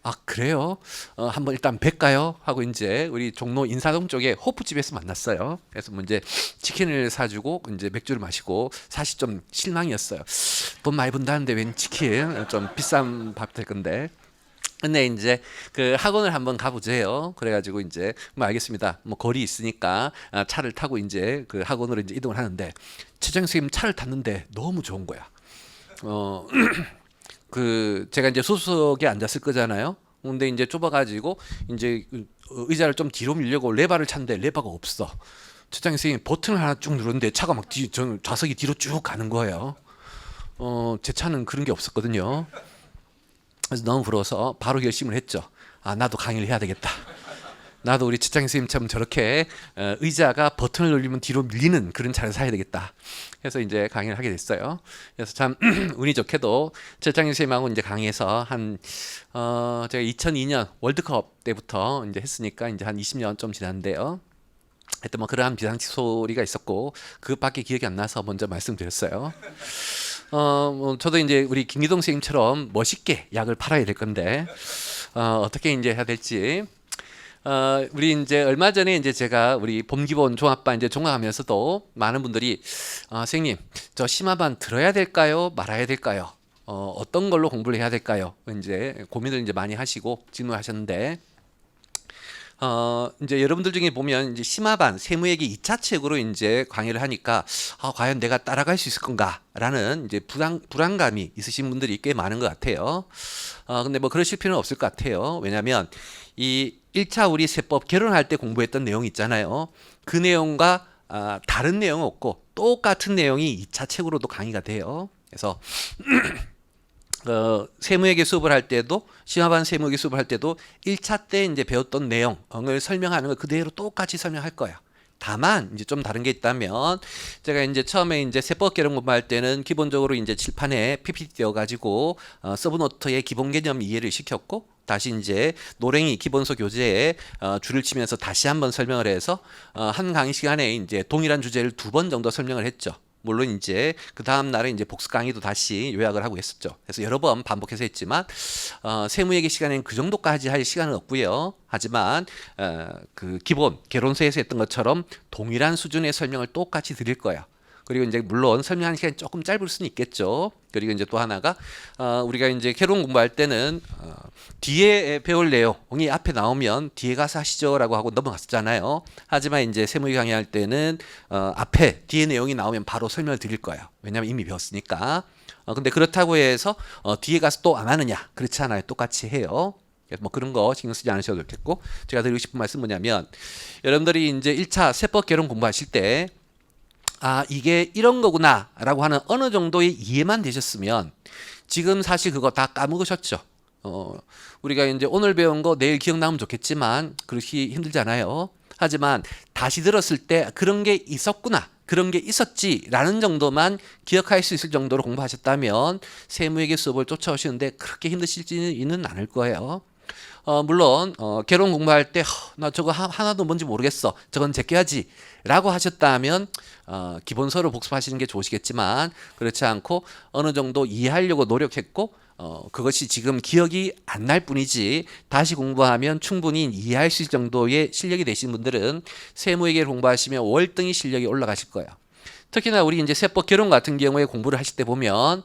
Speaker 4: 아 그래요? 한번 일단 뵐까요? 하고 이제 우리 종로 인사동 쪽에 호프집에서 만났어요. 그래서 뭐 이제 치킨을 사주고 이제 맥주를 마시고 사실 좀 실망이었어요. 돈 많이 번다는데 웬 치킨? 좀 비싼 밥 될 건데. 근데 이제 그 학원을 한번 가보세요. 그래가지고 이제 뭐 알겠습니다. 뭐 거리 있으니까 차를 타고 이제 그 학원으로 이제 이동을 하는데 최정 선생님 차를 탔는데 너무 좋은 거야. 그 제가 이제 소수석에 앉았을 거잖아요. 근데 이제 좁아가지고 이제 의자를 좀 뒤로 밀려고 레바를 찾는데 레바가 없어. 최장 선생님 버튼을 하나 쭉 누르는데 차가 막 좌석이 뒤로 쭉 가는 거예요. 제 차는 그런 게 없었거든요. 그래서 너무 부러워서 바로 결심을 했죠. 아 나도 강의를 해야 되겠다. 나도 우리 최창희 선생님처럼 저렇게 의자가 버튼을 누르면 뒤로 밀리는 그런 차를 사야 되겠다. 그래서 이제 강의를 하게 됐어요. 그래서 참 운이 좋게도 최창희 선생님하고 이제 강의해서 한 제가 2002년 월드컵 때부터 이제 했으니까 이제 한 20년 좀 지났는데요. 하여튼 뭐 그러한 비상식 소리가 있었고 그 밖에 기억이 안 나서 먼저 말씀드렸어요. 저도 이제 우리 김기동 선생님처럼 멋있게 약을 팔아야 될 건데 어떻게 이제 해야 될지. 우리 이제 얼마 전에 이제 제가 우리 봄기본 종합반 이제 종강하면서도 많은 분들이 선생님 저 심화반 들어야 될까요? 말아야 될까요? 어떤 걸로 공부를 해야 될까요? 이제 고민을 이제 많이 하시고 질문하셨는데 이제 여러분들 중에 보면 이제 심화반 세무회계 2차 책으로 이제 강의를 하니까 과연 내가 따라갈 수 있을 건가라는 이제 불안감이 있으신 분들이 꽤 많은 것 같아요. 근데 뭐 그러실 필요는 없을 것 같아요. 왜냐하면 이 1차 우리 세법 결혼할 때 공부했던 내용 있잖아요. 그 내용과 다른 내용은 없고 똑같은 내용이 2차 책으로도 강의가 돼요. 그래서 세무회계 수업을 할 때도 심화반 세무회계 수업을 할 때도 1차 때 이제 배웠던 내용을 설명하는 거 그대로 똑같이 설명할 거예요. 다만 이제 좀 다른 게 있다면 제가 이제 처음에 이제 세법 개론 공부할 때는 기본적으로 이제 칠판에 PPT 띄워 가지고 서브노트의 기본 개념 이해를 시켰고 다시 이제 노랭이 기본서 교재에 줄을 치면서 다시 한번 설명을 해서 한 강의 시간에 이제 동일한 주제를 2번 정도 설명을 했죠. 물론 이제 그 다음 날에 이제 복습 강의도 다시 요약을 하고 했었죠. 그래서 여러 번 반복해서 했지만 세무회계 시간에는 그 정도까지 할 시간은 없고요. 하지만 그 기본 개론서에서 했던 것처럼 동일한 수준의 설명을 똑같이 드릴 거예요. 그리고 이제 물론 설명하는 시간이 조금 짧을 수는 있겠죠. 그리고 이제 또 하나가 우리가 이제 개론 공부할 때는 뒤에 배울 내용이 앞에 나오면 뒤에 가서 하시죠라고 하고 넘어갔었잖아요. 하지만 이제 세무회 강의할 때는 앞에 뒤에 내용이 나오면 바로 설명을 드릴 거예요. 왜냐하면 이미 배웠으니까. 근데 그렇다고 해서 뒤에 가서 또 안 하느냐? 그렇지 않아요. 똑같이 해요. 뭐 그런 거 신경 쓰지 않으셔도 좋겠고 제가 드리고 싶은 말씀 뭐냐면 여러분들이 이제 1차 세법 개론 공부하실 때 이게 이런 거구나 라고 하는 어느 정도의 이해만 되셨으면 지금 사실 그거 다 까먹으셨죠. 우리가 이제 오늘 배운 거 내일 기억나면 좋겠지만 그렇게 힘들잖아요. 하지만 다시 들었을 때 그런 게 있었구나, 그런 게 있었지 라는 정도만 기억할 수 있을 정도로 공부하셨다면 세무회계 수업을 쫓아오시는데 그렇게 힘드실지는 않을 거예요. 물론 개론 공부할 때 나 저거 하나도 뭔지 모르겠어, 저건 제껴야지 라고 하셨다면 기본서를 복습하시는 게 좋으시겠지만 그렇지 않고 어느 정도 이해하려고 노력했고 그것이 지금 기억이 안 날 뿐이지 다시 공부하면 충분히 이해할 수 있을 정도의 실력이 되신 분들은 세무회계를 공부하시면 월등히 실력이 올라가실 거예요. 특히나 우리 이제 세법 개론 같은 경우에 공부를 하실 때 보면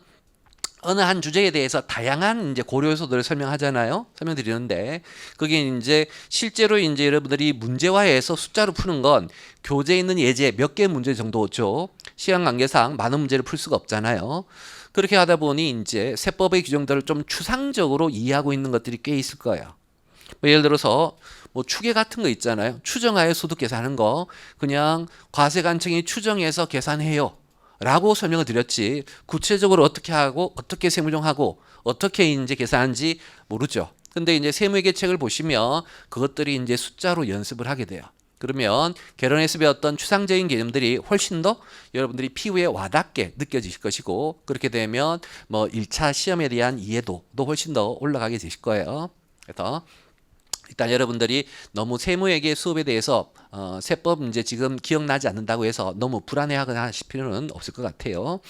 Speaker 4: 어느 한 주제에 대해서 다양한 이제 고려 요소들을 설명드리는데 그게 이제 실제로 이제 여러분들이 문제화해서 숫자로 푸는 건 교재에 있는 예제 몇 개 문제 정도죠. 시간 관계상 많은 문제를 풀 수가 없잖아요. 그렇게 하다 보니 이제 세법의 규정들을 좀 추상적으로 이해하고 있는 것들이 꽤 있을 거예요. 뭐 예를 들어서 뭐 추계 같은 거 있잖아요. 추정하여 소득 계산하는 거 그냥 과세관청이 추정해서 계산해요 라고 설명을 드렸지 구체적으로 어떻게 하고 어떻게 세무정하고 어떻게 이제 계산하는지 모르죠. 근데 이제 세무회계 책을 보시면 그것들이 이제 숫자로 연습을 하게 돼요. 그러면 개론에서 배웠던 추상적인 개념들이 훨씬 더 여러분들이 피부에 와닿게 느껴지실 것이고 그렇게 되면 뭐 1차 시험에 대한 이해도도 훨씬 더 올라가게 되실 거예요. 그래서 일단 여러분들이 너무 세무회계 수업에 대해서 세법 이제 지금 기억나지 않는다고 해서 너무 불안해하거나 하실 필요는 없을 것 같아요.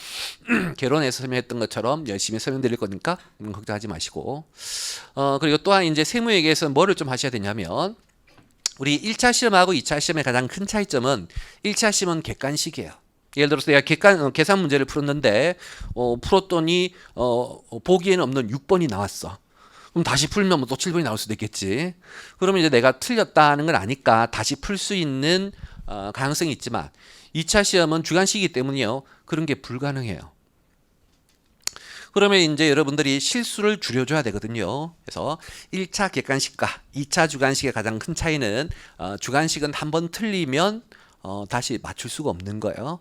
Speaker 4: 개론에서 설명했던 것처럼 열심히 설명드릴 거니까 걱정하지 마시고 그리고 또한 이제 세무회계에서 뭐를 좀 하셔야 되냐면 우리 1차 시험하고 2차 시험의 가장 큰 차이점은 1차 시험은 객관식이에요. 예를 들어서 내가 계산 문제를 풀었는데 풀었더니 보기에는 없는 6번이 나왔어. 그럼 다시 풀면 또 7번이 나올 수도 있겠지. 그러면 이제 내가 틀렸다는 걸 아니까 다시 풀 수 있는 가능성이 있지만 2차 시험은 주관식이기 때문에요. 그런 게 불가능해요. 그러면 이제 여러분들이 실수를 줄여줘야 되거든요. 그래서 1차 객관식과 2차 주관식의 가장 큰 차이는 주관식은 한번 틀리면 다시 맞출 수가 없는 거예요.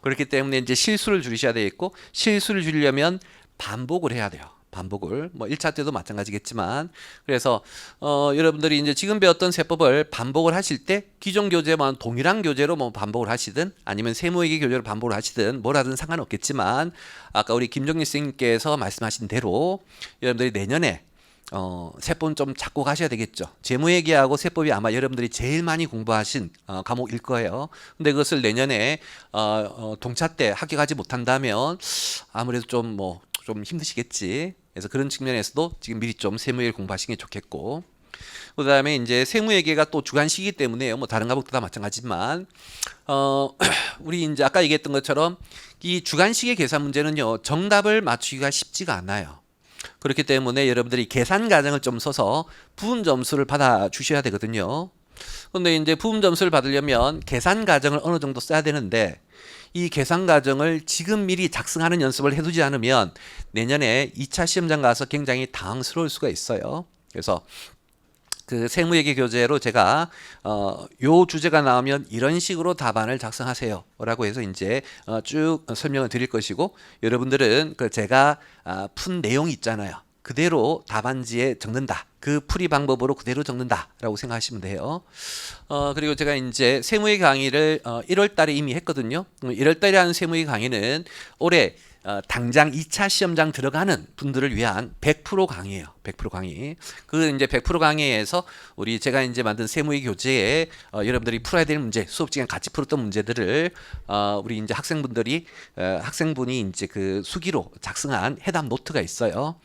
Speaker 4: 그렇기 때문에 이제 실수를 줄이셔야 되겠고 실수를 줄이려면 반복을 해야 돼요. 반복을 뭐 1차 때도 마찬가지겠지만 그래서 여러분들이 이제 지금 배웠던 세법을 반복을 하실 때 기존 교재만 동일한 교재로 뭐 반복을 하시든 아니면 세무회계 교재로 반복을 하시든 뭐라든 상관없겠지만 아까 우리 김정리 선생님께서 말씀하신 대로 여러분들이 내년에 세법은 좀 잡고 가셔야 되겠죠. 재무회계하고 세법이 아마 여러분들이 제일 많이 공부하신 과목일 거예요. 근데 그것을 내년에 동차 때 합격하지 못한다면 아무래도 좀 힘드시겠지. 그래서 그런 측면에서도 지금 미리 좀 세무회계를 공부하시는 게 좋겠고, 그다음에 이제 세무회계가 또 주관식이기 때문에요. 뭐 다른 과목도 다 마찬가지지만 우리 이제 아까 얘기했던 것처럼 이 주관식의 계산 문제는요, 정답을 맞추기가 쉽지가 않아요. 그렇기 때문에 여러분들이 계산 과정을 좀 써서 부분 점수를 받아 주셔야 되거든요. 근데 이제 부분 점수를 받으려면 계산 과정을 어느 정도 써야 되는데, 이 계산 과정을 지금 미리 작성하는 연습을 해두지 않으면 내년에 2차 시험장 가서 굉장히 당황스러울 수가 있어요. 그래서 그 세무회계 교재로 제가 요 주제가 나오면 이런 식으로 답안을 작성하세요 라고 해서 이제 쭉 설명을 드릴 것이고, 여러분들은 그 제가 푼 내용이 있잖아요, 그대로 답안지에 적는다, 그 풀이 방법으로 그대로 적는다 라고 생각하시면 돼요. 그리고 제가 이제 세무회계 강의를 1월 달에 이미 했거든요. 1월 달에 하는 세무회계 강의는 올해 당장 2차 시험장 들어가는 분들을 위한 100% 강의예요. 100% 강의. 그 이제 100% 강의에서 우리 제가 이제 만든 세무회계 교재에 여러분들이 풀어야 될 문제, 수업 시간 같이 풀었던 문제들을 우리 이제 학생분이 이제 그 수기로 작성한 해답 노트가 있어요.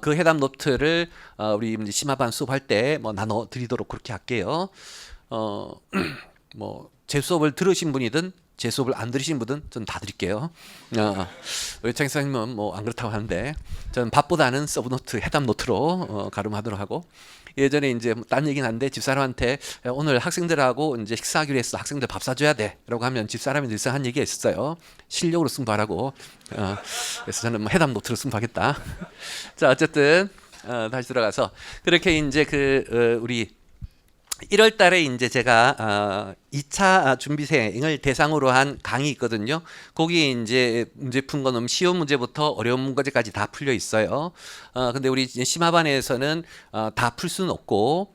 Speaker 4: 그 해답 노트를 우리 이제 심화반 수업할 때 뭐 나눠 드리도록 그렇게 할게요. 뭐 제 수업을 들으신 분이든 제 수업을 안 들으신 분은 전 다 드릴게요. 우리 장사님은 뭐 안 그렇다고 하는데, 저는 밥보다는 서브노트, 해답 노트로 가름하도록 하고, 예전에 이제 딴 얘기는 한데 집사람한테 오늘 학생들하고 이제 식사하기로 했어, 학생들 밥 사줘야 돼라고 하면 집사람이 늘상 한 얘기가 있었어요. 실력으로 승부하라고. 그래서 저는 뭐 해답 노트로 승부하겠다. 자, 어쨌든 다시 들어가서 그렇게 이제 우리 1월 달에 이제 제가 2차 준비생을 대상으로 한 강의 있거든요. 거기에 이제 문제 푼 거는 쉬운 문제부터 어려운 문제까지 다 풀려 있어요. 근데 우리 심화반에서는 다 풀 수는 없고,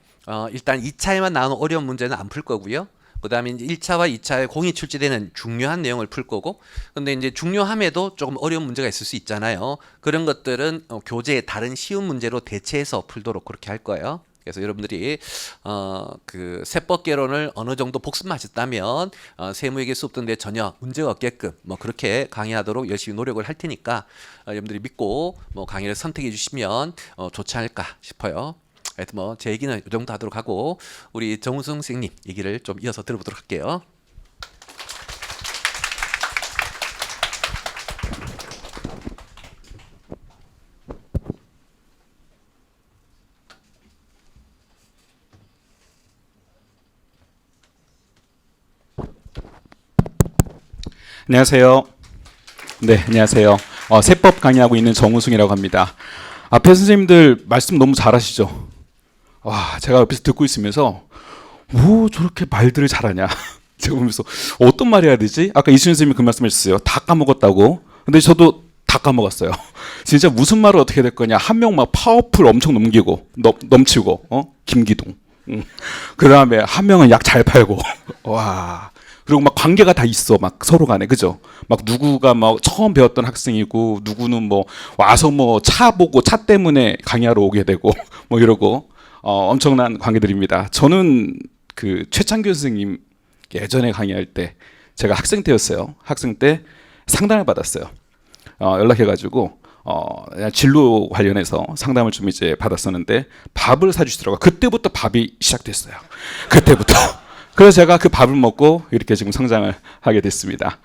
Speaker 4: 일단 2차에만 나오는 어려운 문제는 안 풀 거고요. 그 다음에 이제 1차와 2차에 공이 출제되는 중요한 내용을 풀 거고, 근데 이제 중요함에도 조금 어려운 문제가 있을 수 있잖아요. 그런 것들은 교재의 다른 쉬운 문제로 대체해서 풀도록 그렇게 할 거예요. 그래서 여러분들이 그 세법개론을 어느 정도 복습하셨다면 세무회계 수업 듣는데 전혀 문제가 없게끔 뭐 그렇게 강의하도록 열심히 노력을 할 테니까 여러분들이 믿고 뭐 강의를 선택해 주시면 좋지 않을까 싶어요. 하여튼 뭐 제 얘기는 이 정도 하도록 하고, 우리 정우승 선생님 얘기를 좀 이어서 들어보도록 할게요.
Speaker 5: 안녕하세요. 네, 안녕하세요. 세법 강의하고 있는 정우승이라고 합니다. 앞에 선생님들 말씀 너무 잘하시죠? 와, 제가 옆에서 듣고 있으면서 오, 저렇게 말들을 잘하냐. 제가 보면서 어떤 말 해야 되지? 아까 이수연 선생님이 그 말씀 해주셨어요. 다 까먹었다고. 근데 저도 다 까먹었어요. 진짜 무슨 말을 어떻게 될 거냐. 한 명 막 파워풀 엄청 넘치고, 김기동. 그 다음에 한 명은 약 잘 팔고. 와. 그리고 막 관계가 다 있어, 막 서로 간에, 그죠? 막 누구가 막 처음 배웠던 학생이고, 누구는 뭐 와서 뭐 차 보고 차 때문에 강의하러 오게 되고, 뭐 이러고, 엄청난 관계들입니다. 저는 그 최창규 선생님 예전에 강의할 때, 제가 학생 때였어요. 학생 때 상담을 받았어요. 연락해가지고, 진로 관련해서 상담을 좀 이제 받았었는데, 밥을 사주시더라고요. 그때부터 밥이 시작됐어요. 그때부터. 그래서 제가 그 밥을 먹고 이렇게 지금 성장을 하게 됐습니다.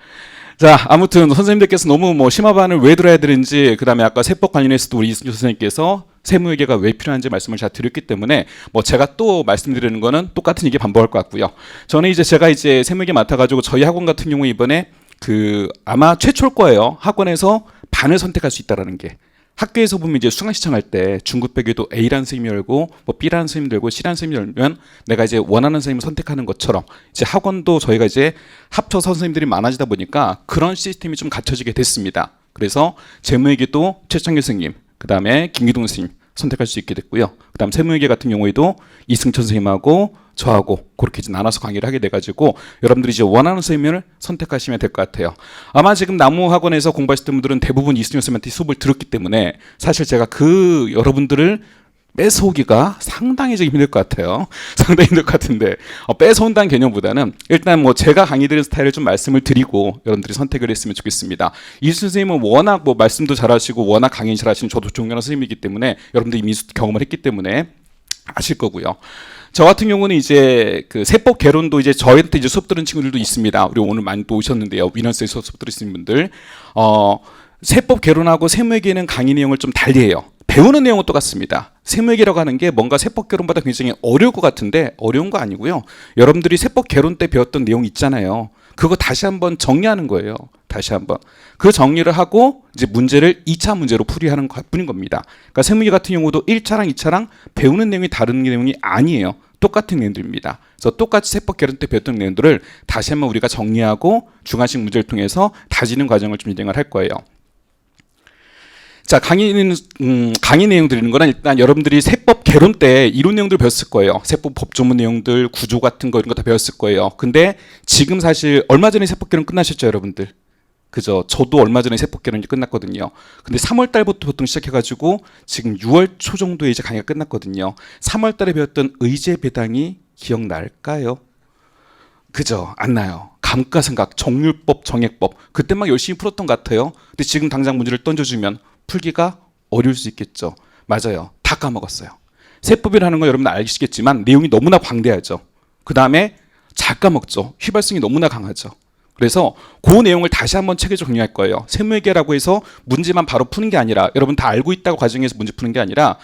Speaker 5: 자, 아무튼 선생님들께서 너무 뭐 심화반을 왜 들어야 되는지, 그 다음에 아까 세법 관련해서도 우리 이승조 선생님께서 세무회계가 왜 필요한지 말씀을 잘 드렸기 때문에 뭐 제가 또 말씀드리는 거는 똑같은 얘기 반복할 것 같고요. 저는 제가 세무회계 맡아가지고 저희 학원 같은 경우에 이번에 아마 최초일 거예요. 학원에서 반을 선택할 수 있다라는 게. 학교에서 보면 이제 수강 신청할 때 중급배교도 A라는 선생님이 열고 뭐 B라는 선생님이 열고 C라는 선생님이 열면 내가 이제 원하는 선생님을 선택하는 것처럼 이제 학원도 저희가 이제 합쳐서 선생님들이 많아지다 보니까 그런 시스템이 좀 갖춰지게 됐습니다. 그래서 재무회계도 최창규 선생님, 그 다음에 김기동 선생님 선택할 수 있게 됐고요. 그 다음 세무회계 같은 경우에도 이승천 선생님하고 저하고 그렇게 이제 나눠서 강의를 하게 돼가지고 여러분들이 이제 원하는 선생님을 선택하시면 될 것 같아요. 아마 지금 나무학원에서 공부하셨던 분들은 대부분 이승현 선생님한테 수업을 들었기 때문에 사실 제가 여러분들을 뺏어오기가 상당히 좀 힘들 것 같아요. 상당히 힘들 것 같은데 뺏어온다는 개념보다는 일단 뭐 제가 강의 드리는 스타일을 좀 말씀을 드리고 여러분들이 선택을 했으면 좋겠습니다. 이 선생님은 워낙 뭐 말씀도 잘하시고 워낙 강의 잘하시는 저도 존경하는 선생님이기 때문에 여러분들이 이미 경험을 했기 때문에 아실 거고요. 저 같은 경우는 이제 그 세법 개론도 이제 저한테 이제 수업 들은 친구들도 있습니다. 우리 오늘 많이 또 오셨는데요. 위너스에서 수업 들으시는 분들 세법 개론하고 세무회계는 강의 내용을 좀 달리해요. 배우는 내용은 똑같습니다. 세무회계라고 하는 게 뭔가 세법 개론보다 굉장히 어려울 것 같은데 어려운 거 아니고요. 여러분들이 세법 개론 때 배웠던 내용 있잖아요. 그거 다시 한번 정리하는 거예요. 다시 한번. 그 정리를 하고 이제 문제를 2차 문제로 풀이하는 것뿐인 겁니다. 그러니까 세무회계 같은 경우도 1차랑 2차랑 배우는 내용이 다른 내용이 아니에요. 똑같은 내용들입니다. 그래서 똑같이 세법 개론 때 배웠던 내용들을 다시 한번 우리가 정리하고 중간식 문제를 통해서 다지는 과정을 좀 진행을 할 거예요. 자, 강의 내용 드리는 거는 일단 여러분들이 세법 개론 때 이론 내용들 배웠을 거예요. 세법 법조문 내용들, 구조 같은 거 이런 거 다 배웠을 거예요. 근데 지금 사실 얼마 전에 세법 개론 끝나셨죠, 여러분들? 그죠? 저도 얼마 전에 세법 개론이 끝났거든요. 근데 3월 달부터 보통 시작해가지고 지금 6월 초 정도에 이제 강의가 끝났거든요. 3월 달에 배웠던 의제 배당이 기억날까요? 그죠? 안 나요. 감가상각, 정률법, 정액법 그때 막 열심히 풀었던 것 같아요. 근데 지금 당장 문제를 던져주면 풀기가 어려울 수 있겠죠. 맞아요. 다 까먹었어요. 세법이라는 거 여러분 아시겠지만 내용이 너무나 방대하죠. 그 다음에 잘 까먹죠. 휘발성이 너무나 강하죠. 그래서 그 내용을 다시 한번 체계적으로 정리할 거예요. 세무회계라고 해서 문제만 바로 푸는 게 아니라 여러분 다 알고 있다고 과정에서 문제 푸는 게 아니라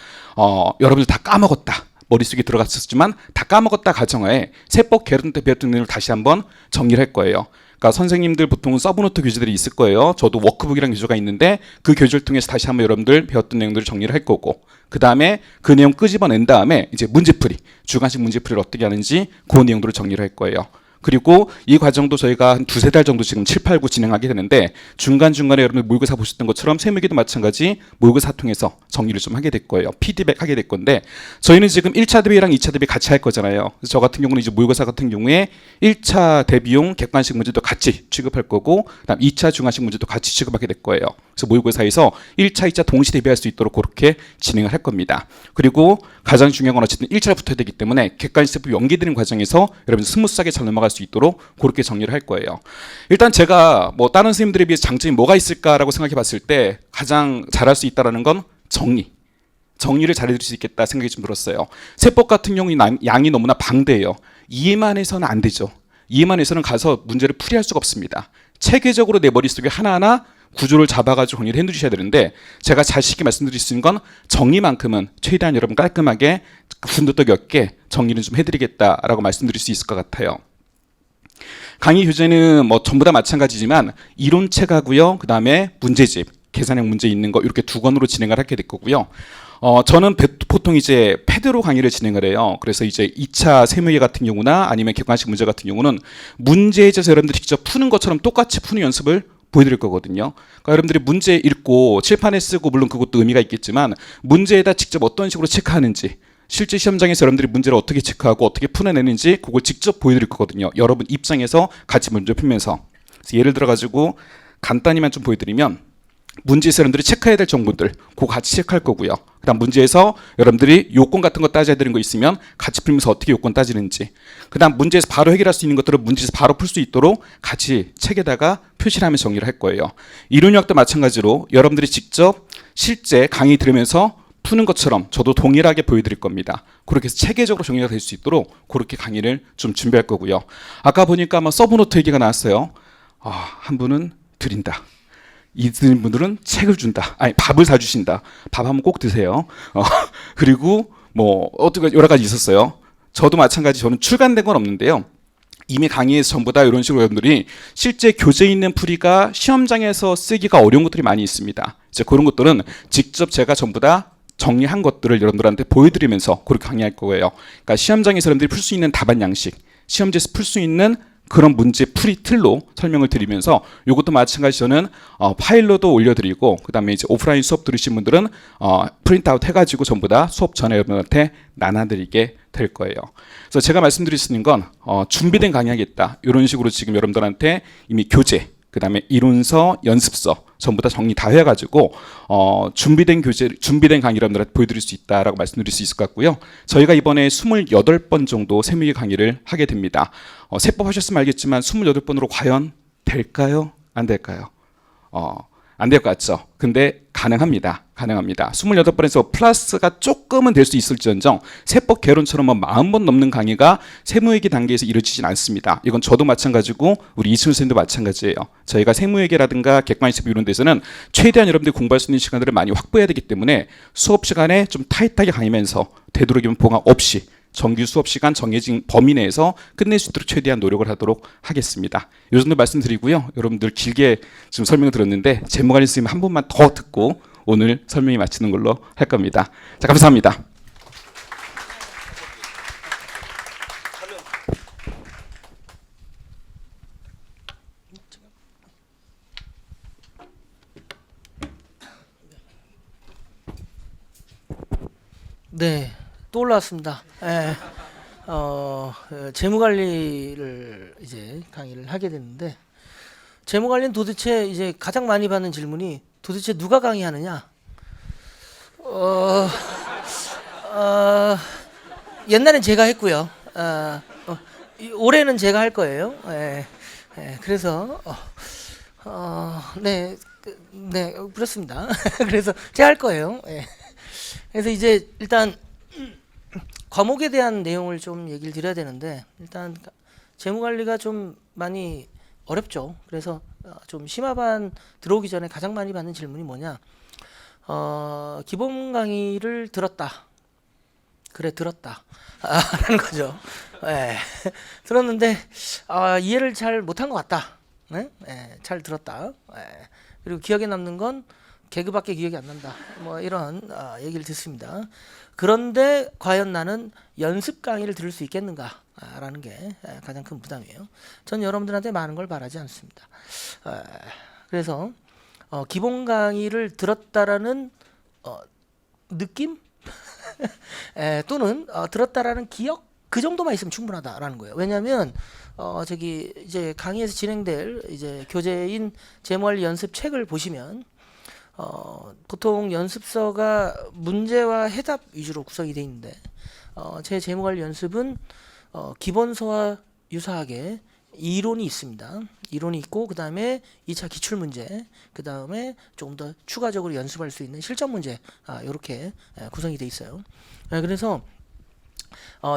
Speaker 5: 여러분들 다 까먹었다. 머릿속에 들어갔었지만 다 까먹었다 가정하에 세법 개론 때 배웠던 내용을 다시 한번 정리를 할 거예요. 그러니까 선생님들 보통은 서브노트 교재들이 있을 거예요. 저도 워크북이라는 교재가 있는데 그 교재를 통해서 다시 한번 여러분들 배웠던 내용들을 정리를 할 거고 그 다음에 그 내용 끄집어낸 다음에 이제 문제풀이, 주관식 문제풀이를 어떻게 하는지 그 내용들을 정리를 할 거예요. 그리고 이 과정도 저희가 한 2-3달 정도 지금 7, 8, 9 진행하게 되는데 중간중간에 여러분들 모의고사 보셨던 것처럼 세무회계도 마찬가지 모의고사 통해서 정리를 좀 하게 될 거예요. 피드백 하게 될 건데 저희는 지금 1차 대비랑 2차 대비 같이 할 거잖아요. 그래서 저 같은 경우는 이제 모의고사 같은 경우에 1차 대비용 객관식 문제도 같이 취급할 거고 그다음 2차 중간식 문제도 같이 취급하게 될 거예요. 그래서 모의고사에서 1차, 2차 동시 대비할 수 있도록 그렇게 진행을 할 겁니다. 그리고 가장 중요한 건 어쨌든 1차를 붙어야 되기 때문에 객관식 세법 연계되는 과정에서 여러분 스무스하게 잘 넘어갈 수 있도록 그렇게 정리를 할 거예요. 일단 제가 뭐 다른 선생님들에 비해서 장점이 뭐가 있을까라고 생각해 봤을 때 가장 잘할 수 있다라는 건 정리를 잘해줄 수 있겠다 생각이 좀 들었어요. 세법 같은 경우는 양이 너무나 방대해요. 이해만 해서는 안 되죠. 이해만 해서는 가서 문제를 풀이할 수가 없습니다. 체계적으로 내 머릿속에 하나하나 구조를 잡아가지고 정리를 해두셔야 되는데 제가 잘 쉽게 말씀드릴 수 있는 건 정리만큼은 최대한 여러분 깔끔하게 군더더기 없게 정리를 좀 해드리겠다라고 말씀드릴 수 있을 것 같아요. 강의 교재는 뭐 전부 다 마찬가지지만 이론책하고요. 그 다음에 문제집, 계산형 문제 있는 거 이렇게 2권으로 진행을 하게 될 거고요. 저는 보통 이제 패드로 강의를 진행을 해요. 그래서 이제 2차 세무회계 같은 경우나 아니면 객관식 문제 같은 경우는 문제에 있어서 여러분들이 직접 푸는 것처럼 똑같이 푸는 연습을 보여드릴 거거든요. 그러니까 여러분들이 문제 읽고 칠판에 쓰고 물론 그것도 의미가 있겠지만 문제에다 직접 어떤 식으로 체크하는지 실제 시험장에서 여러분들이 문제를 어떻게 체크하고 어떻게 풀어내는지 그걸 직접 보여드릴 거거든요. 여러분 입장에서 같이 문제 풀면서. 그래서 예를 들어 가지고 간단히만 좀 보여드리면 문제에서 여러분들이 체크해야 될 정보들 그거 같이 체크할 거고요. 그다음 문제에서 여러분들이 요건 같은 거 따져야 되는 거 있으면 같이 풀면서 어떻게 요건 따지는지 그다음 문제에서 바로 해결할 수 있는 것들을 문제에서 바로 풀 수 있도록 같이 책에다가 표시를 하면서 정리를 할 거예요. 이론역도 마찬가지로 여러분들이 직접 실제 강의 들으면서 푸는 것처럼 저도 동일하게 보여드릴 겁니다. 그렇게 해서 체계적으로 정리가 될 수 있도록 그렇게 강의를 좀 준비할 거고요. 아까 보니까 뭐 서브노트 얘기가 나왔어요. 한 분은 드린다. 이들 분들은 책을 준다. 아니 밥을 사주신다. 밥 한번 꼭 드세요. 그리고 뭐 어떻게 여러 가지 있었어요. 저도 마찬가지 저는 출간된 건 없는데요. 이미 강의에서 전부 다 이런 식으로 여러분들이 실제 교재에 있는 풀이가 시험장에서 쓰기가 어려운 것들이 많이 있습니다. 이제 그런 것들은 직접 제가 전부 다 정리한 것들을 여러분들한테 보여드리면서 그렇게 강의할 거예요. 그러니까 시험장에서 여러분들이 풀 수 있는 답안 양식, 시험지에서 풀 수 있는 그런 문제 풀이 틀로 설명을 드리면서 이것도 마찬가지 저는 파일로도 올려드리고 그다음에 이제 오프라인 수업 들으신 분들은 프린트아웃 해가지고 전부 다 수업 전에 여러분한테 나눠드리게 될 거예요. 그래서 제가 말씀드릴 수 있는 건 준비된 강의하겠다 이런 식으로 지금 여러분들한테 이미 교재, 그다음에 이론서, 연습서 전부 다 정리 다 해가지고 준비된 강의를 여러분들한테 보여드릴 수 있다라고 말씀드릴 수 있을 것 같고요. 저희가 이번에 28번 정도 세무회계 강의를 하게 됩니다. 세법 하셨으면 알겠지만 28번으로 과연 될까요? 안 될까요? 안 될 것 같죠? 근데 가능합니다. 28번에서 플러스가 조금은 될 수 있을지언정 세법 개론처럼 40번 넘는 강의가 세무회계 단계에서 이루어지진 않습니다. 이건 저도 마찬가지고 우리 이승훈 선생님도 마찬가지예요. 저희가 세무회계라든가 객관세법 이런 데서는 최대한 여러분들이 공부할 수 있는 시간들을 많이 확보해야 되기 때문에 수업 시간에 좀 타이트하게 강의면서 되도록이면 보강 없이 정규 수업 시간 정해진 범위 내에서 끝낼 수 있도록 최대한 노력을 하도록 하겠습니다. 이 정도 말씀드리고요. 여러분들 길게 지금 설명을 들었는데 재무관리 선생님 한 번만 더 듣고 오늘 설명이 마치는 걸로 할 겁니다. 자, 감사합니다.
Speaker 2: 네, 또 올라왔습니다. 예, 재무관리를 이제 강의를 하게 됐는데 재무관리는 도대체 이제 가장 많이 받는 질문이 도대체 누가 강의하느냐? 옛날엔 제가 했고요. 올해는 제가 할 거예요. 그래서 네, 그렇습니다. 그래서 제가 할 거예요. 그래서 이제 일단 과목에 대한 내용을 좀 얘기를 드려야 되는데 일단 재무관리가 좀 많이 어렵죠. 그래서 좀 심화반 들어오기 전에 가장 많이 받는 질문이 뭐냐? 기본 강의를 들었다. 그래 들었다. 라는 거죠. 들었는데 이해를 잘 못한 것 같다. 네? 잘 들었다. 그리고 기억에 남는 건 개그밖에 기억이 안 난다. 뭐 이런 얘기를 듣습니다. 그런데 과연 나는 연습 강의를 들을 수 있겠는가? 라는 게 가장 큰 부담이에요. 전 여러분들한테 많은 걸 바라지 않습니다. 그래서 기본 강의를 들었다라는 느낌? 또는 들었다라는 기억? 그 정도만 있으면 충분하다라는 거예요. 왜냐하면 저기 이제 강의에서 진행될 이제 교재인 재무관리 연습 책을 보시면 보통 연습서가 문제와 해답 위주로 구성이 되어 있는데 제 재무관리 연습은 기본서와 유사하게 이론이 있습니다. 이론이 있고 그 다음에 2차 기출문제, 그 다음에 조금 더 추가적으로 연습할 수 있는 실전 문제 이렇게 구성이 되어 있어요. 그래서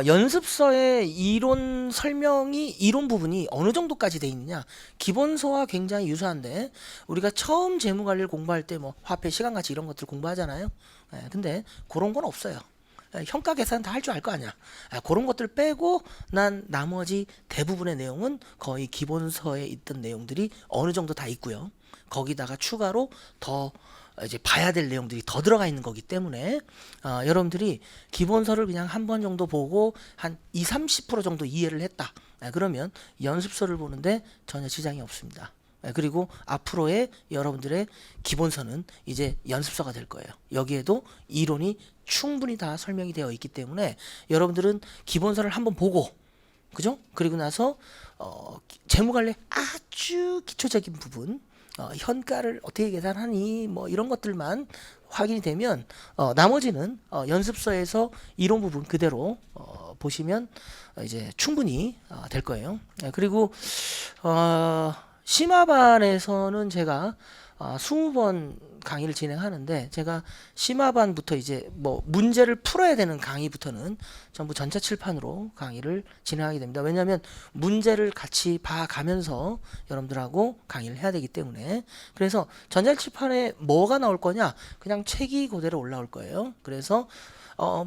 Speaker 2: 연습서의 이론 설명이 이론 부분이 어느 정도까지 돼 있느냐 기본서와 굉장히 유사한데 우리가 처음 재무관리를 공부할 때 뭐 화폐 시간가치 이런 것들 공부하잖아요. 근데 그런 건 없어요. 현가 계산 다 할 줄 알 거 아니야. 그런 것들 빼고 난 나머지 대부분의 내용은 거의 기본서에 있던 내용들이 어느 정도 다 있고요. 거기다가 추가로 더 이제 봐야 될 내용들이 더 들어가 있는 거기 때문에 여러분들이 기본서를 그냥 한 번 정도 보고 한 20-30% 정도 이해를 했다. 그러면 연습서를 보는데 전혀 지장이 없습니다. 그리고 앞으로의 여러분들의 기본서는 이제 연습서가 될 거예요. 여기에도 이론이 충분히 다 설명이 되어 있기 때문에 여러분들은 기본서를 한번 보고 그죠? 그리고 나서 재무관리 아주 기초적인 부분 현가를 어떻게 계산하니 뭐 이런 것들만 확인이 되면 나머지는 연습서에서 이론 부분 그대로 보시면 이제 충분히 될 거예요. 그리고 심화반에서는 제가 20번 강의를 진행하는데 제가 심화반부터 이제 뭐 문제를 풀어야 되는 강의부터는 전부 전자칠판으로 강의를 진행하게 됩니다. 왜냐하면 문제를 같이 봐가면서 여러분들하고 강의를 해야 되기 때문에 그래서 전자칠판에 뭐가 나올 거냐 그냥 책이 그대로 올라올 거예요. 그래서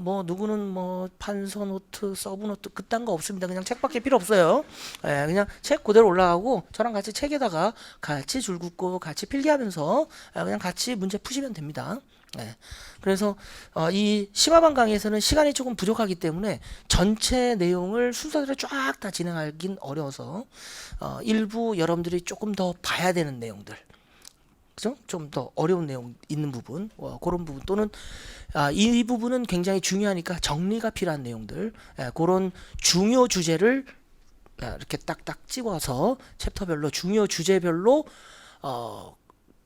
Speaker 2: 뭐 누구는 뭐 판서 노트, 서브 노트 그딴 거 없습니다. 그냥 책밖에 필요 없어요. 그냥 책 그대로 올라가고 저랑 같이 책에다가 같이 줄 긋고 같이 필기하면서 그냥 같이 문제 푸시면 됩니다. 그래서 이 심화반 강의에서는 시간이 조금 부족하기 때문에 전체 내용을 순서대로 쫙 다 진행하긴 어려워서 일부 여러분들이 조금 더 봐야 되는 내용들 그죠? 좀 더 어려운 내용 있는 부분 그런 부분 또는 이 부분은 굉장히 중요하니까 정리가 필요한 내용들 그런 중요 주제를 이렇게 딱딱 찍어서 챕터별로 중요 주제별로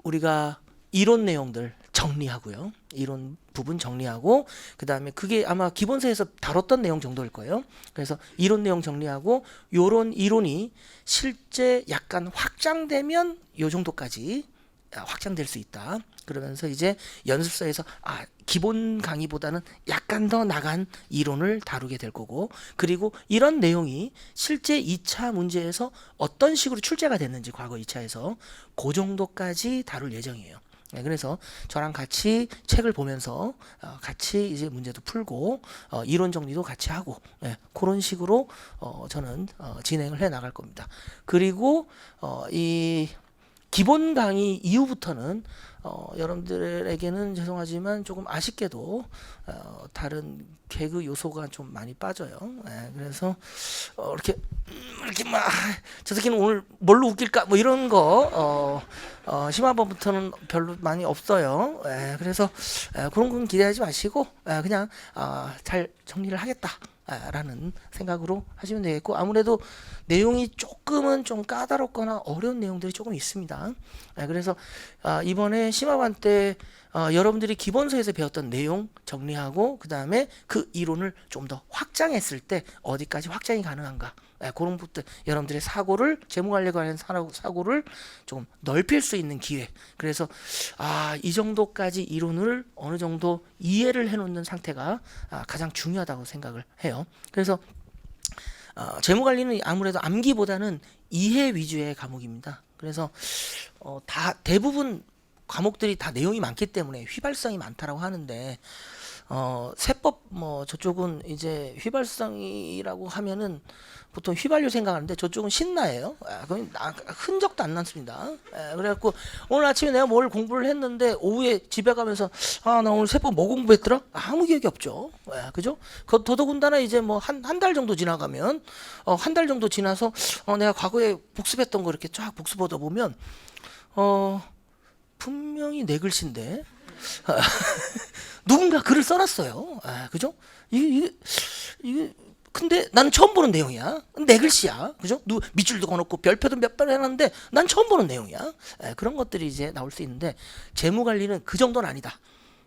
Speaker 2: 우리가 이론 내용들 정리하고요. 이론 부분 정리하고 그다음에 그게 아마 기본서에서 다뤘던 내용 정도일 거예요. 그래서 이론 내용 정리하고 요런 이론이 실제 약간 확장되면 요 정도까지 확장될 수 있다. 그러면서 이제 연습서에서 기본 강의보다는 약간 더 나간 이론을 다루게 될 거고, 그리고 이런 내용이 실제 2차 문제에서 어떤 식으로 출제가 됐는지 과거 2차에서 그 정도까지 다룰 예정이에요. 네, 그래서 저랑 같이 책을 보면서 같이 이제 문제도 풀고 이론 정리도 같이 하고 그런 식으로 저는 진행을 해 나갈 겁니다. 그리고 이 기본 강의 이후부터는 여러분들에게는 죄송하지만 조금 아쉽게도 다른 개그 요소가 좀 많이 빠져요. 그래서 이렇게 막 저 새끼는 오늘 뭘로 웃길까 뭐 이런 거 심화번부터는 별로 많이 없어요. 그래서 그런 건 기대하지 마시고 그냥 잘 정리를 하겠다. 라는 생각으로 하시면 되겠고, 아무래도 내용이 조금은 좀 까다롭거나 어려운 내용들이 조금 있습니다. 그래서 이번에 심화반 때 여러분들이 기본서에서 배웠던 내용 정리하고 그 다음에 그 이론을 좀 더 확장했을 때 어디까지 확장이 가능한가, 그런 부분 여러분들의 사고를 재무관리에 관한 사고를 좀 넓힐 수 있는 기회. 그래서 이 정도까지 이론을 어느 정도 이해를 해놓는 상태가 가장 중요하다고 생각을 해요. 그래서 재무관리는 아무래도 암기보다는 이해 위주의 과목입니다. 그래서 대부분 과목들이 다 내용이 많기 때문에 휘발성이 많다라고 하는데 세법 저쪽은 이제 휘발성이라고 하면은 보통 휘발유 생각하는데 저쪽은 신나예요. 그건 흔적도 안 남습니다. 그래갖고 오늘 아침에 내가 뭘 공부를 했는데 오후에 집에 가면서 나 오늘 세법 뭐 공부했더라? 아무 기억이 없죠. 그죠? 더더군다나 이제 뭐 한 달 정도 지나가면 한 달 정도 지나서 내가 과거에 복습했던 거 이렇게 쫙 복습하다 보면 분명히 내 글씨인데 누군가 글을 써놨어요. 그죠? 이게 근데 나는 처음 보는 내용이야. 내 글씨야. 그죠? 밑줄도 그어놓고 별표도 몇 번 해놨는데 난 처음 보는 내용이야. 그런 것들이 이제 나올 수 있는데 재무관리는 그 정도는 아니다.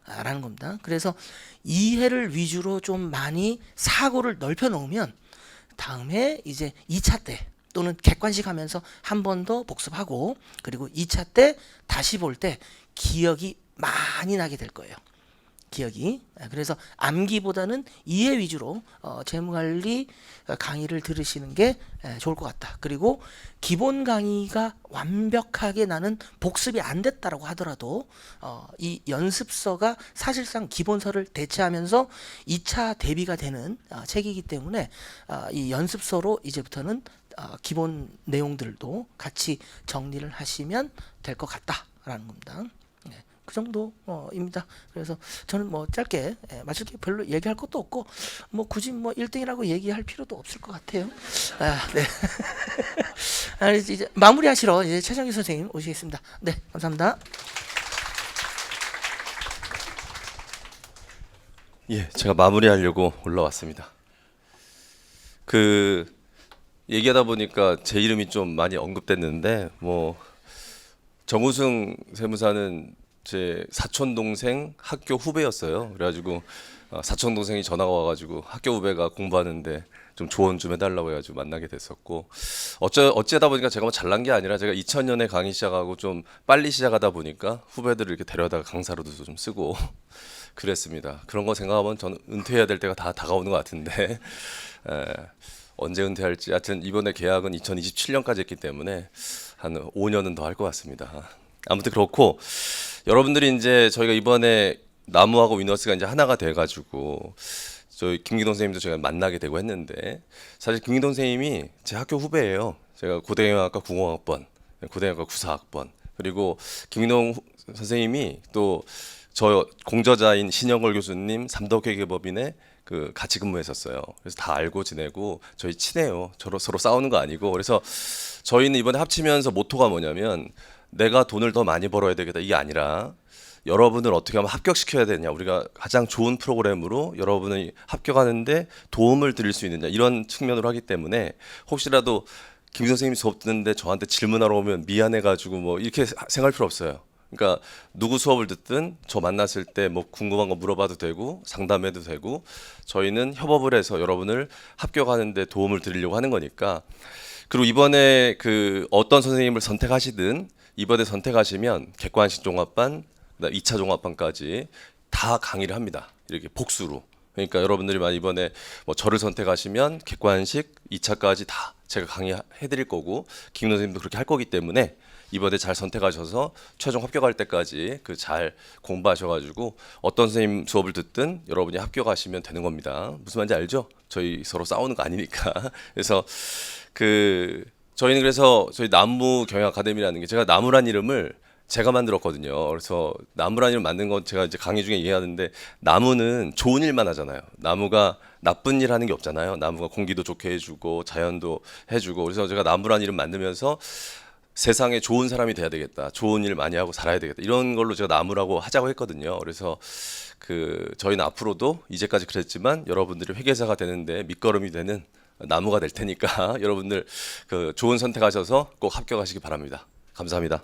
Speaker 2: 라는 겁니다. 그래서 이해를 위주로 좀 많이 사고를 넓혀 놓으면 다음에 이제 2차 때 또는 객관식 하면서 한 번 더 복습하고 그리고 2차 때 다시 볼 때 기억이 많이 나게 될 거예요. 기억이. 그래서 암기보다는 이해 위주로 재무관리 강의를 들으시는 게 좋을 것 같다. 그리고 기본 강의가 완벽하게 나는 복습이 안 됐다라고 하더라도 이 연습서가 사실상 기본서를 대체하면서 2차 대비가 되는 책이기 때문에 이 연습서로 이제부터는 기본 내용들도 같이 정리를 하시면 될 것 같다라는 겁니다. 그 정도입니다. 그래서 저는 뭐 짧게 맞출 게 별로 얘기할 것도 없고 뭐 굳이 뭐 1등이라고 얘기할 필요도 없을 것 같아요. 네. 이제 마무리하시러 이제 최정희 선생님 오시겠습니다. 네, 감사합니다.
Speaker 1: 예, 제가 마무리하려고 올라왔습니다. 얘기하다 보니까 제 이름이 좀 많이 언급됐는데 정우승 세무사는 제 사촌 동생 학교 후배였어요. 그래가지고 사촌 동생이 전화가 와가지고 학교 후배가 공부하는데 좀 조언 좀 해달라고 해가지고 만나게 됐었고 어찌하다 보니까 제가 뭐 잘난 게 아니라 제가 2000년에 강의 시작하고 좀 빨리 시작하다 보니까 후배들을 이렇게 데려다가 강사로도 좀 쓰고 그랬습니다. 그런 거 생각하면 저는 은퇴해야 될 때가 다 다가오는 것 같은데 언제 은퇴할지 하여튼 이번에 계약은 2027년까지 했기 때문에 한 5년은 더 할 것 같습니다. 아무튼 그렇고 여러분들이 이제 저희가 이번에 나무하고 위너스가 이제 하나가 돼가지고 저희 김기동 선생님도 제가 만나게 되고 했는데 사실 김기동 선생님이 제 학교 후배예요. 제가 고대경영학과 90학번, 고대경영학과 94학번 그리고 김기동 선생님이 또 저 공저자인 신영걸 교수님 삼덕회계법인에 같이 근무했었어요. 그래서 다 알고 지내고 저희 친해요. 서로 싸우는 거 아니고 그래서 저희는 이번에 합치면서 모토가 뭐냐면 내가 돈을 더 많이 벌어야 되겠다 이게 아니라 여러분을 어떻게 하면 합격시켜야 되냐 우리가 가장 좋은 프로그램으로 여러분이 합격하는데 도움을 드릴 수 있느냐 이런 측면으로 하기 때문에 혹시라도 김 선생님 수업 듣는데 저한테 질문하러 오면 미안해가지고 뭐 이렇게 생각할 필요 없어요. 그러니까 누구 수업을 듣든 저 만났을 때 뭐 궁금한 거 물어봐도 되고 상담해도 되고 저희는 협업을 해서 여러분을 합격하는 데 도움을 드리려고 하는 거니까. 그리고 이번에 그 어떤 선생님을 선택하시든 이번에 선택하시면 객관식 종합반, 2차 종합반까지 다 강의를 합니다. 이렇게 복수로. 그러니까 여러분들이 만약 이번에 뭐 저를 선택하시면 객관식 2차까지 다 제가 강의해 드릴 거고 김 선생님도 그렇게 할 거기 때문에 이번에 잘 선택하셔서 최종 합격할 때까지 그 잘 공부하셔가지고 어떤 선생님 수업을 듣든 여러분이 합격하시면 되는 겁니다. 무슨 말인지 알죠? 저희 서로 싸우는 거 아니니까. 그래서 그 저희는 그래서 저희 나무 경영 아카데미라는 게 제가 나무란 이름을 제가 만들었거든요. 그래서 나무란 이름 만든 건 제가 이제 강의 중에 얘기하는데 나무는 좋은 일만 하잖아요. 나무가 나쁜 일 하는 게 없잖아요. 나무가 공기도 좋게 해주고 자연도 해주고 그래서 제가 나무란 이름 만들면서 세상에 좋은 사람이 돼야 되겠다. 좋은 일 많이 하고 살아야 되겠다. 이런 걸로 제가 나무라고 하자고 했거든요. 그래서 그 저희는 앞으로도 이제까지 그랬지만 여러분들이 회계사가 되는데 밑거름이 되는 나무가 될 테니까 여러분들 그 좋은 선택하셔서 꼭 합격하시기 바랍니다. 감사합니다.